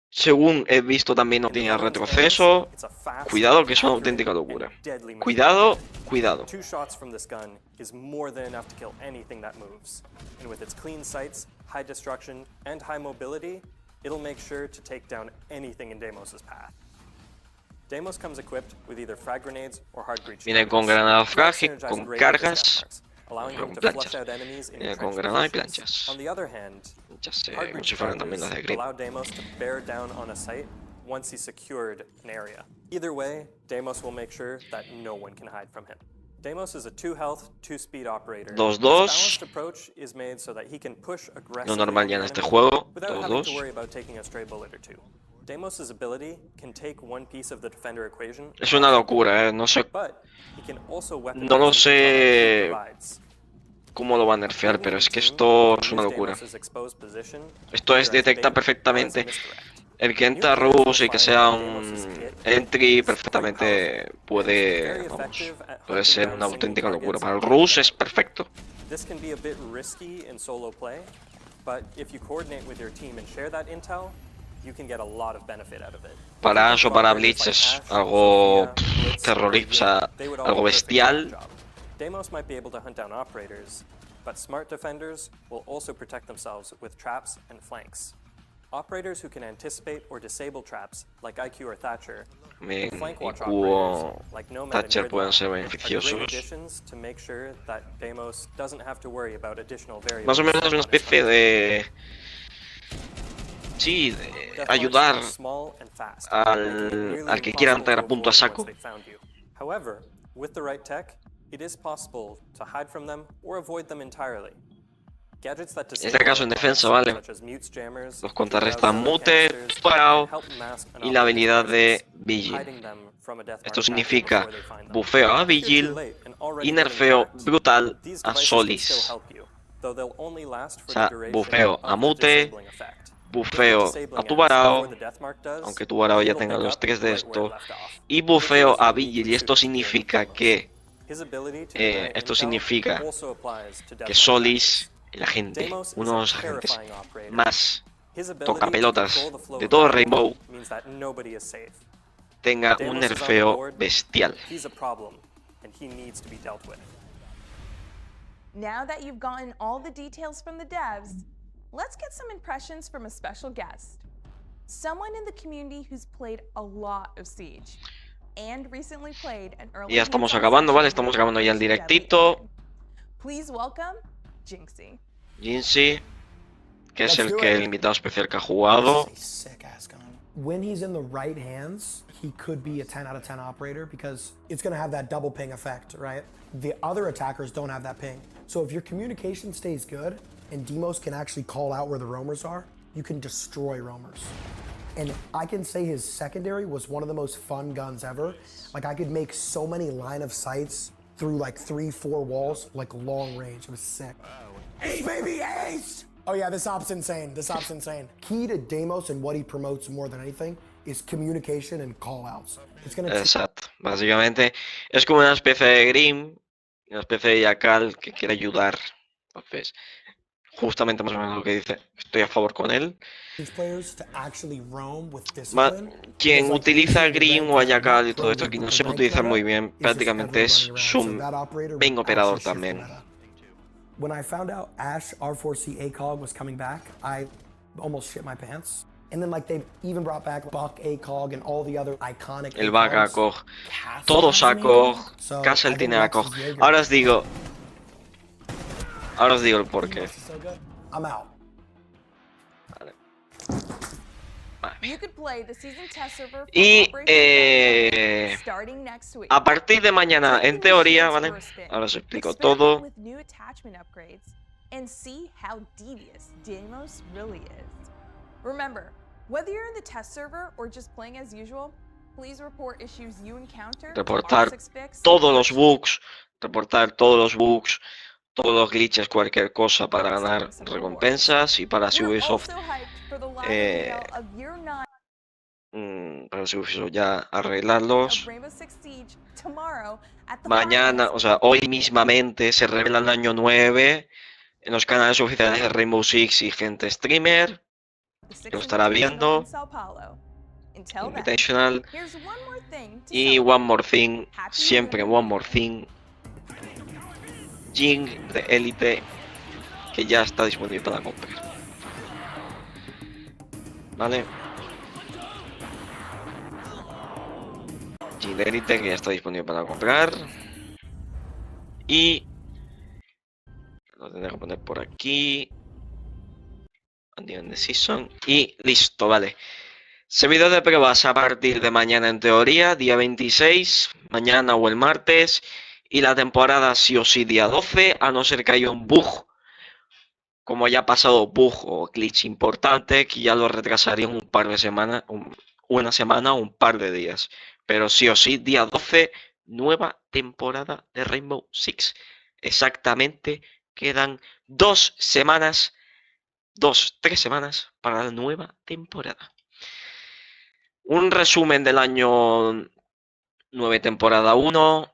Speaker 1: Según he visto también no
Speaker 11: In the
Speaker 1: tiene
Speaker 11: veteran's
Speaker 1: retroceso.
Speaker 11: hands, it's a fast,
Speaker 1: Cuidado que es una
Speaker 11: accurate,
Speaker 1: auténtica
Speaker 11: and
Speaker 1: locura.
Speaker 11: deadly machine
Speaker 1: Cuidado,
Speaker 11: gun.
Speaker 1: cuidado.
Speaker 11: 2 shots from this gun is more than enough to kill anything that moves. And with its clean sights, high destruction, and high mobility, it'll make sure to take down anything in Deimos' path. Deimos comes equipped with either frag grenades or hard breach
Speaker 1: Viene con
Speaker 11: charges.
Speaker 1: granada
Speaker 11: These
Speaker 1: frágil,
Speaker 11: synergize
Speaker 1: con
Speaker 11: great with his
Speaker 1: cargas,
Speaker 11: death marks, allowing
Speaker 1: con
Speaker 11: him to
Speaker 1: planchas.
Speaker 11: flush out enemies in
Speaker 1: Viene con
Speaker 11: entrenched
Speaker 1: granada y
Speaker 11: positions.
Speaker 1: planchas.
Speaker 11: On the other hand,
Speaker 1: Ya sé,
Speaker 11: hard
Speaker 1: como
Speaker 11: breach
Speaker 1: si fueran también
Speaker 11: charges
Speaker 1: las de Grip.
Speaker 11: allow Deimos to bear down on a site once he's secured an area. Either way, Deimos will make sure that no one can hide from him. Deimos is a 2 health, 2 speed operator.
Speaker 1: 2-2.
Speaker 11: This balanced approach is made so that he can push aggressively
Speaker 1: Lo normal
Speaker 11: on
Speaker 1: ya
Speaker 11: the
Speaker 1: en este
Speaker 11: enemy
Speaker 1: juego.
Speaker 11: without having to
Speaker 1: 2-2.
Speaker 11: worry about taking a stray bullet or 2. Deimos' ability can take one piece of the defender equation,
Speaker 1: Es una locura, no sé
Speaker 11: but he can also weaponize
Speaker 1: No lo
Speaker 11: the intel that he
Speaker 1: sé
Speaker 11: provides.
Speaker 1: cómo lo va a nerfear,
Speaker 11: Leading
Speaker 1: pero
Speaker 11: the
Speaker 1: es que
Speaker 11: team
Speaker 1: esto
Speaker 11: can
Speaker 1: es una
Speaker 11: use
Speaker 1: locura.
Speaker 11: Deimos' exposed position
Speaker 1: Esto es
Speaker 11: either as
Speaker 1: detecta
Speaker 11: bait or as a
Speaker 1: perfectamente
Speaker 11: misdirect.
Speaker 1: el que
Speaker 11: New
Speaker 1: entra
Speaker 11: players will
Speaker 1: rush y que
Speaker 11: find
Speaker 1: sea
Speaker 11: that
Speaker 1: un
Speaker 11: Deimos' kit
Speaker 1: entry
Speaker 11: is quite
Speaker 1: perfectamente
Speaker 11: powerful
Speaker 1: puede,
Speaker 11: and very
Speaker 1: vamos,
Speaker 11: effective at
Speaker 1: puede
Speaker 11: hunting
Speaker 1: ser
Speaker 11: down
Speaker 1: una
Speaker 11: single
Speaker 1: auténtica locura.
Speaker 11: targets
Speaker 1: Para el
Speaker 11: and taking
Speaker 1: rush
Speaker 11: them
Speaker 1: es
Speaker 11: out.
Speaker 1: perfecto.
Speaker 11: This can be a bit risky in solo play, but if you coordinate with your team and share that intel, you can get a lot of benefit out of it.
Speaker 1: Para Ash o para
Speaker 11: Operators
Speaker 1: Blitz
Speaker 11: like
Speaker 1: es
Speaker 11: Ash,
Speaker 1: algo
Speaker 11: Sophia, Blitz,
Speaker 1: terrorífico, o sea,
Speaker 11: they would all
Speaker 1: algo
Speaker 11: be perfect for that
Speaker 1: bestial.
Speaker 11: job. Deimos might be able to hunt down operators, but smart defenders will also protect themselves with traps and flanks. Operators who can anticipate or disable traps, like IQ or Thatcher,
Speaker 1: También
Speaker 11: and flank watch
Speaker 1: IQ
Speaker 11: operators,
Speaker 1: o
Speaker 11: like Nomad and
Speaker 1: Thatcher pueden ser
Speaker 11: Gridlock, are great
Speaker 1: beneficiosos.
Speaker 11: additions to make sure that Deimos doesn't have to worry about additional variables.
Speaker 1: Más o menos es una
Speaker 11: on his
Speaker 1: especie
Speaker 11: hunt.
Speaker 1: de... Sí, de
Speaker 11: Death
Speaker 1: ayudar
Speaker 11: marks are small and fast,
Speaker 1: al-
Speaker 11: making it nearly
Speaker 1: al que quiera
Speaker 11: impossible
Speaker 1: entrar
Speaker 11: to
Speaker 1: a punto a
Speaker 11: avoid
Speaker 1: saco.
Speaker 11: once they found you. However, with the right tech, it is possible to hide from them or avoid them entirely. Gadgets that
Speaker 1: En este caso en
Speaker 11: disable
Speaker 1: defensa,
Speaker 11: electronics,
Speaker 1: ¿vale?
Speaker 11: such as mutes, jammers,
Speaker 1: Los
Speaker 11: kick
Speaker 1: contrarrestan
Speaker 11: outs,
Speaker 1: mute,
Speaker 11: canisters,
Speaker 1: parao
Speaker 11: and help mask an
Speaker 1: y la
Speaker 11: operator's
Speaker 1: habilidad de
Speaker 11: presence,
Speaker 1: Vigil.
Speaker 11: hiding them from a death
Speaker 1: Esto
Speaker 11: mark
Speaker 1: significa
Speaker 11: before they find them.
Speaker 1: bufeo a
Speaker 11: If you're too
Speaker 1: Vigil
Speaker 11: late and
Speaker 1: y
Speaker 11: already getting
Speaker 1: nerfeo
Speaker 11: cracked,
Speaker 1: brutal
Speaker 11: these
Speaker 1: a
Speaker 11: devices can still
Speaker 1: Solis.
Speaker 11: help you, though they'll only last
Speaker 1: O
Speaker 11: for the
Speaker 1: sea,
Speaker 11: duration
Speaker 1: bufeo a
Speaker 11: of the
Speaker 1: mute,
Speaker 11: disabling effect. If the
Speaker 1: bufeo a
Speaker 11: disabling
Speaker 1: tu
Speaker 11: ends before
Speaker 1: varao,
Speaker 11: the death mark does,
Speaker 1: aunque tu varao ya
Speaker 11: it'll
Speaker 1: tenga
Speaker 11: pick
Speaker 1: los
Speaker 11: up
Speaker 1: 3 de
Speaker 11: right where it
Speaker 1: esto,
Speaker 11: left off.
Speaker 1: y
Speaker 11: Vigil
Speaker 1: bufeo
Speaker 11: is
Speaker 1: a
Speaker 11: uniquely
Speaker 1: Vigil, y esto
Speaker 11: suited here in
Speaker 1: significa
Speaker 11: Deimos.
Speaker 1: que
Speaker 11: His ability to deny
Speaker 1: esto
Speaker 11: intel
Speaker 1: significa
Speaker 11: also applies to death
Speaker 1: que
Speaker 11: mark
Speaker 1: Solis,
Speaker 11: trackers.
Speaker 1: el agente,
Speaker 11: Deimos is
Speaker 1: uno de
Speaker 11: a
Speaker 1: los agentes
Speaker 11: terrifying operator.
Speaker 1: más
Speaker 11: His ability to
Speaker 1: tocapelotas
Speaker 11: control the flow
Speaker 1: de
Speaker 11: of
Speaker 1: todo
Speaker 11: battle
Speaker 1: Rainbow,
Speaker 11: means that nobody is safe.
Speaker 1: tenga un
Speaker 11: Deimos is on the
Speaker 1: nerfeo
Speaker 11: board,
Speaker 1: bestial.
Speaker 11: he's a problem, and he needs to be dealt with.
Speaker 2: Now that you've gotten all the details from the devs, let's get some impressions from a special guest. Someone in the community who's played a lot of Siege and recently played an early
Speaker 1: Y ya estamos
Speaker 2: hands-on
Speaker 1: acabando, ¿vale?
Speaker 2: session
Speaker 1: Estamos
Speaker 2: with
Speaker 1: acabando ya el
Speaker 2: Operation Deadly
Speaker 1: directito.
Speaker 2: Omen. Please welcome Jinxie.
Speaker 1: Jinxie, que es
Speaker 12: Let's
Speaker 1: el
Speaker 12: do
Speaker 1: que
Speaker 12: it.
Speaker 1: el invitado especial que ha jugado.
Speaker 12: This is a sick ass gun. When he's in the right hands, he could be a 10 out of 10 operator because it's going to have that double ping effect, right? The other attackers don't have that ping. So if your communication stays good and Demos can actually call out where the roamers are, you can destroy roamers. And I can say his secondary was one of the most fun guns ever. Like I could make so many line of sights through like 3-4 walls, like long range. It was sick. Ace, baby, ace! Oh yeah, this op's insane. This op's insane. Key to Deimos and what he promotes more than anything is communication and call-outs. It's gonna
Speaker 1: Exacto. Básicamente es como una especie de Grim, una especie de Yakal que quiere ayudar. Entonces, justamente más o menos lo que dice, estoy a favor con él.
Speaker 12: teach players to actually roam with
Speaker 1: Ma-
Speaker 12: discipline.
Speaker 1: Quien
Speaker 12: Because, like,
Speaker 1: utiliza
Speaker 12: usually the
Speaker 1: Grim
Speaker 12: rank
Speaker 1: o a
Speaker 12: is not
Speaker 1: Yakal y todo
Speaker 12: pro
Speaker 1: esto,
Speaker 12: meta.
Speaker 1: que no
Speaker 12: The
Speaker 1: sepa
Speaker 12: rank
Speaker 1: utilizar
Speaker 12: meta
Speaker 1: muy bien,
Speaker 12: is just
Speaker 1: prácticamente es
Speaker 12: everyone running around.
Speaker 1: un
Speaker 12: So that operator
Speaker 1: main
Speaker 12: will
Speaker 1: operador
Speaker 12: actually shift the
Speaker 1: también.
Speaker 12: meta. When I found out Ash R4C ACOG was coming back, I almost shit my pants. And then like they've even brought back Buck ACOG and all the other iconic
Speaker 1: El Bug
Speaker 12: ACOGs.
Speaker 1: ACOG,
Speaker 12: Castle
Speaker 1: todos
Speaker 12: has an
Speaker 1: ACOG,
Speaker 12: ACOG. So
Speaker 1: Castle
Speaker 12: I think
Speaker 1: tiene
Speaker 12: next
Speaker 1: ACOG.
Speaker 12: is Jaeger.
Speaker 1: Ahora os digo el porqué.
Speaker 12: This is so good. I'm out.
Speaker 1: Vale.
Speaker 2: You could play the season test server for
Speaker 1: Y
Speaker 2: Operation Deadly Omen starting next week.
Speaker 1: a partir de mañana,
Speaker 2: Take
Speaker 1: en
Speaker 2: the
Speaker 1: teoría,
Speaker 2: machines
Speaker 1: ¿vale?
Speaker 2: for a spin.
Speaker 1: Ahora os explico
Speaker 2: Experiment
Speaker 1: todo.
Speaker 2: with new attachment upgrades and see how devious Deimos really is. Remember, whether you're in the test server or just playing as usual, please report issues you encounter to
Speaker 1: Reportar
Speaker 2: R6Fix
Speaker 1: todos los bugs, reportar todos los bugs, todos los glitches, cualquier cosa para ganar recompensas y para si
Speaker 2: We're
Speaker 1: Ubisoft,
Speaker 2: also hyped for the live
Speaker 1: eh,
Speaker 2: reveal of Year 9
Speaker 1: para si Ubisoft ya arreglarlos.
Speaker 2: of Rainbow Six Siege tomorrow at the
Speaker 1: Mañana,
Speaker 2: finals.
Speaker 1: o sea, hoy mismamente se revela el año 9 en los canales oficiales de Rainbow Six y gente streamer.
Speaker 2: The Six
Speaker 1: Lo estará
Speaker 2: Invitational
Speaker 1: viendo.
Speaker 2: in Sao Paulo. Until then,
Speaker 1: Invitational.
Speaker 2: here's one more thing to
Speaker 1: Y
Speaker 2: celebrate.
Speaker 1: One More Thing,
Speaker 2: Happy
Speaker 1: siempre
Speaker 2: Lunar
Speaker 1: One More Thing. Jing de Elite, que ya está disponible para comprar. Vale. Jing de Elite, que ya está disponible para comprar. Y lo tendré que poner por aquí. Until the Season. Y listo, vale. Servidor de pruebas a partir de mañana en teoría, día 26, mañana o el martes. Y la temporada sí o sí día 12, a no ser que haya un bug, como haya pasado bug o glitch importante, que ya lo retrasaría un par de semanas, una semana o un par de días. Pero sí o sí, día 12, nueva temporada de Rainbow Six. Exactamente, quedan 2 semanas, 3 semanas para la nueva temporada. Un resumen del año 9 temporada 1.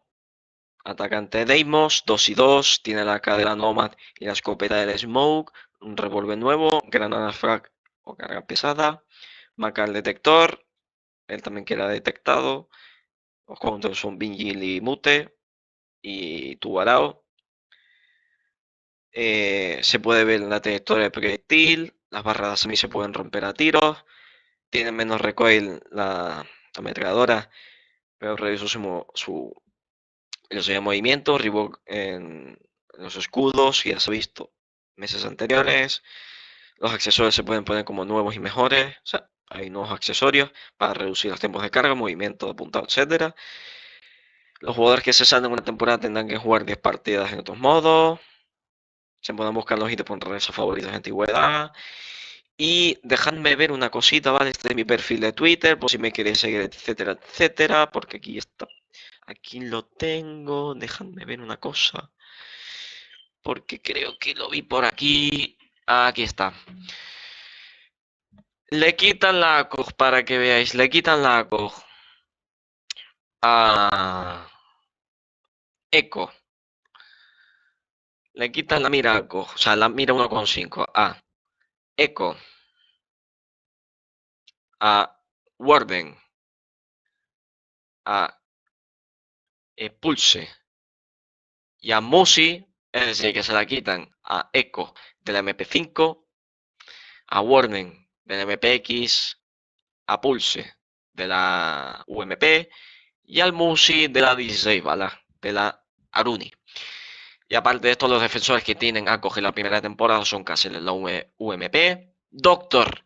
Speaker 1: Atacante Deimos, 2 y 2, tiene la cadena Nomad y la escopeta del Smoke, un revólver nuevo, granada frag o carga pesada, marca el detector, él también queda detectado, los counters son Vigil y Mute y Tubarao. Se puede ver la trayectoria del proyectil, las barras semi se pueden romper a tiros, tiene menos recoil la ametralladora, pero reduce su velocidad de movimiento, rework en los escudos, ya se ha visto meses anteriores. Los accesorios se pueden poner como nuevos y mejores, o sea, hay nuevos accesorios para reducir los tiempos de carga, movimiento, apuntado, etc. Los jugadores que se salen una temporada tendrán que jugar 10 partidas en otros modos. Se pueden buscar los ítems por regresos favoritos de antigüedad. Y dejadme ver una cosita, ¿vale? Este es mi perfil de Twitter, por si me queréis seguir, etcétera, etcétera. Porque aquí está. Aquí lo tengo. Dejadme ver una cosa. Porque creo que lo vi por aquí. Aquí está. Le quitan la ACOG para que veáis. Le quitan la ACOG a Eco. Le quitan la mira ACOG. O sea, la mira 1,5 a Eco. A Warden. A Pulse. Y a Musi, es decir, que se la quitan a Echo de la MP5, a Warden de la MPX, a Pulse de la UMP y al Musi de la 16 balas, de la Aruni. Y aparte de esto, los defensores que tienen a coger la primera temporada son Castle en la UMP, Doctor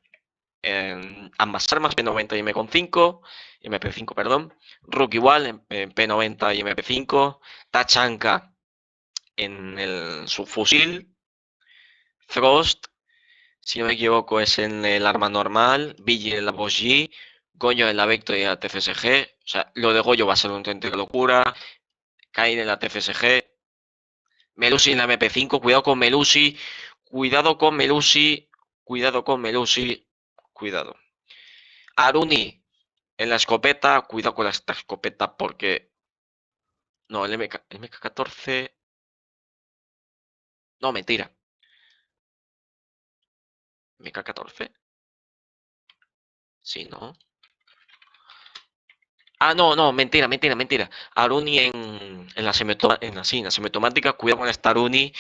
Speaker 1: en ambas armas, P90 y M5, MP5, perdón, Rook igual en P90 y MP5, Tachanka en el subfusil, Frost, si no me equivoco, es en el arma normal, Vigil en la Boss-G, Goyo en la Vector y la TFSG. O sea, lo de Goyo va a ser una auténtica locura. Kain en la TFSG. Melusi en la MP5. Cuidado con Melusi. Cuidado con Melusi. Cuidado con Melusi. Cuidado. Aruni en la escopeta. Cuidado con esta escopeta porque... No, el MK14... No, mentira. MK14. Sí, ¿no? Ah, no, mentira. Aruni en la semitomática. Cuidado con esta Aruni.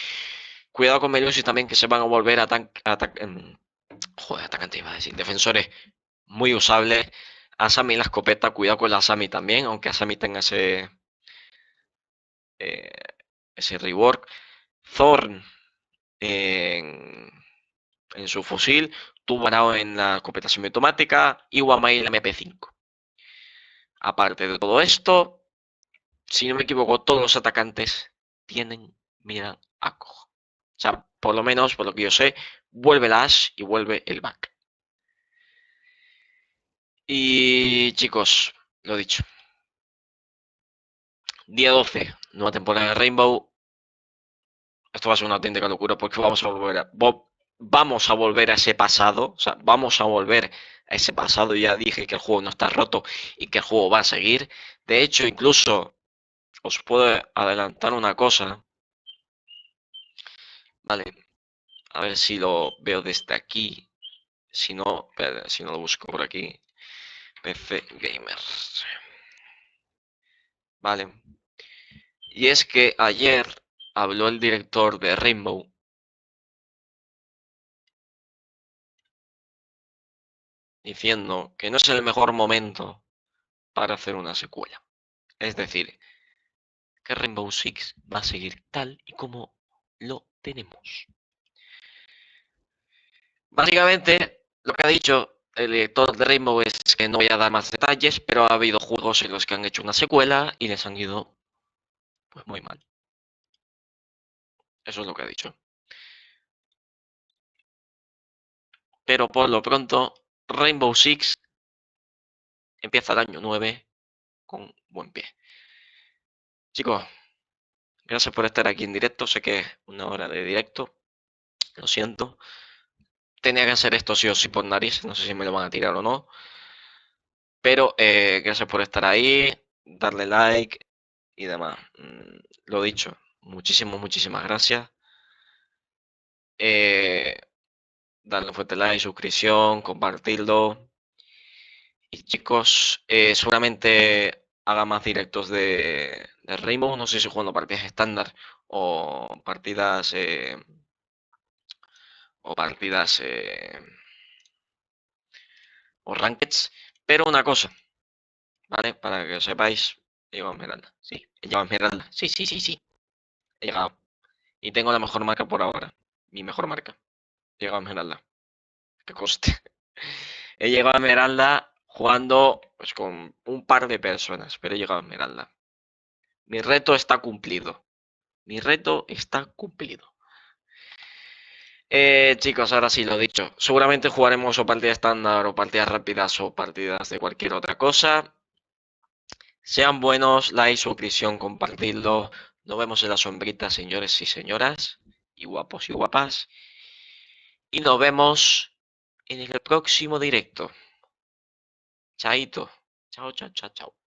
Speaker 1: Cuidado con Melusi también, que se van a volver atacantes, iba a decir, defensores muy usables. Asami en la escopeta. Cuidado con la Asami también, aunque Asami tenga ese rework. Thorn en su fusil. Tubarao en la escopeta semiautomática. Y Wamai en la MP5. Aparte de todo esto, si no me equivoco, todos los atacantes tienen mira ACOG. O sea, por lo menos, por lo que yo sé, vuelve la Ash y vuelve el back. Y chicos, lo dicho. Día 12, nueva temporada de Rainbow. Esto va a ser una auténtica locura porque vamos a volver a ese pasado. O sea, vamos a volver a ese pasado. Ya dije que el juego no está roto y que el juego va a seguir. De hecho, incluso os puedo adelantar una cosa. Vale, a ver si lo veo desde aquí. Si no lo busco por aquí. PC Gamers. Vale. Y es que ayer habló el director de Rainbow. Diciendo que no es el mejor momento para hacer una secuela. Es decir, que Rainbow Six va a seguir tal y como lo tenemos. Básicamente, lo que ha dicho el director de Rainbow es que no voy a dar más detalles, pero ha habido juegos en los que han hecho una secuela y les han ido pues muy mal. Eso es lo que ha dicho. Pero por lo pronto, Rainbow Six empieza el año 9 con buen pie. Chicos, gracias por estar aquí en directo. Sé que es una hora de directo. Lo siento. Tenía que hacer esto sí o sí por nariz. No sé si me lo van a tirar o no. Pero gracias por estar ahí. Darle like y demás. Lo dicho. Muchísimas gracias. Darle un fuerte like, suscripción, compartirlo. Y chicos, seguramente haga más directos de Rainbow. No sé si jugando partidas estándar o partidas o rankeds. Pero una cosa, ¿vale? Para que sepáis, he llegado a Esmeralda. Sí, he llegado a Esmeralda. Sí. He llegado. Y tengo la mejor marca por ahora. Mi mejor marca. He llegado a Esmeralda. Que coste. He llegado a Esmeralda jugando pues, con un par de personas, pero he llegado a Esmeralda. Mi reto está cumplido. Mi reto está cumplido. Chicos, ahora sí lo dicho. Seguramente jugaremos o partidas estándar o partidas rápidas o partidas de cualquier otra cosa. Sean buenos, like, suscripción, compartidlo. Nos vemos en la sombrita, señores y señoras. Y guapos y guapas. Y nos vemos en el próximo directo. Chaito. Chao, chao, chao, chao.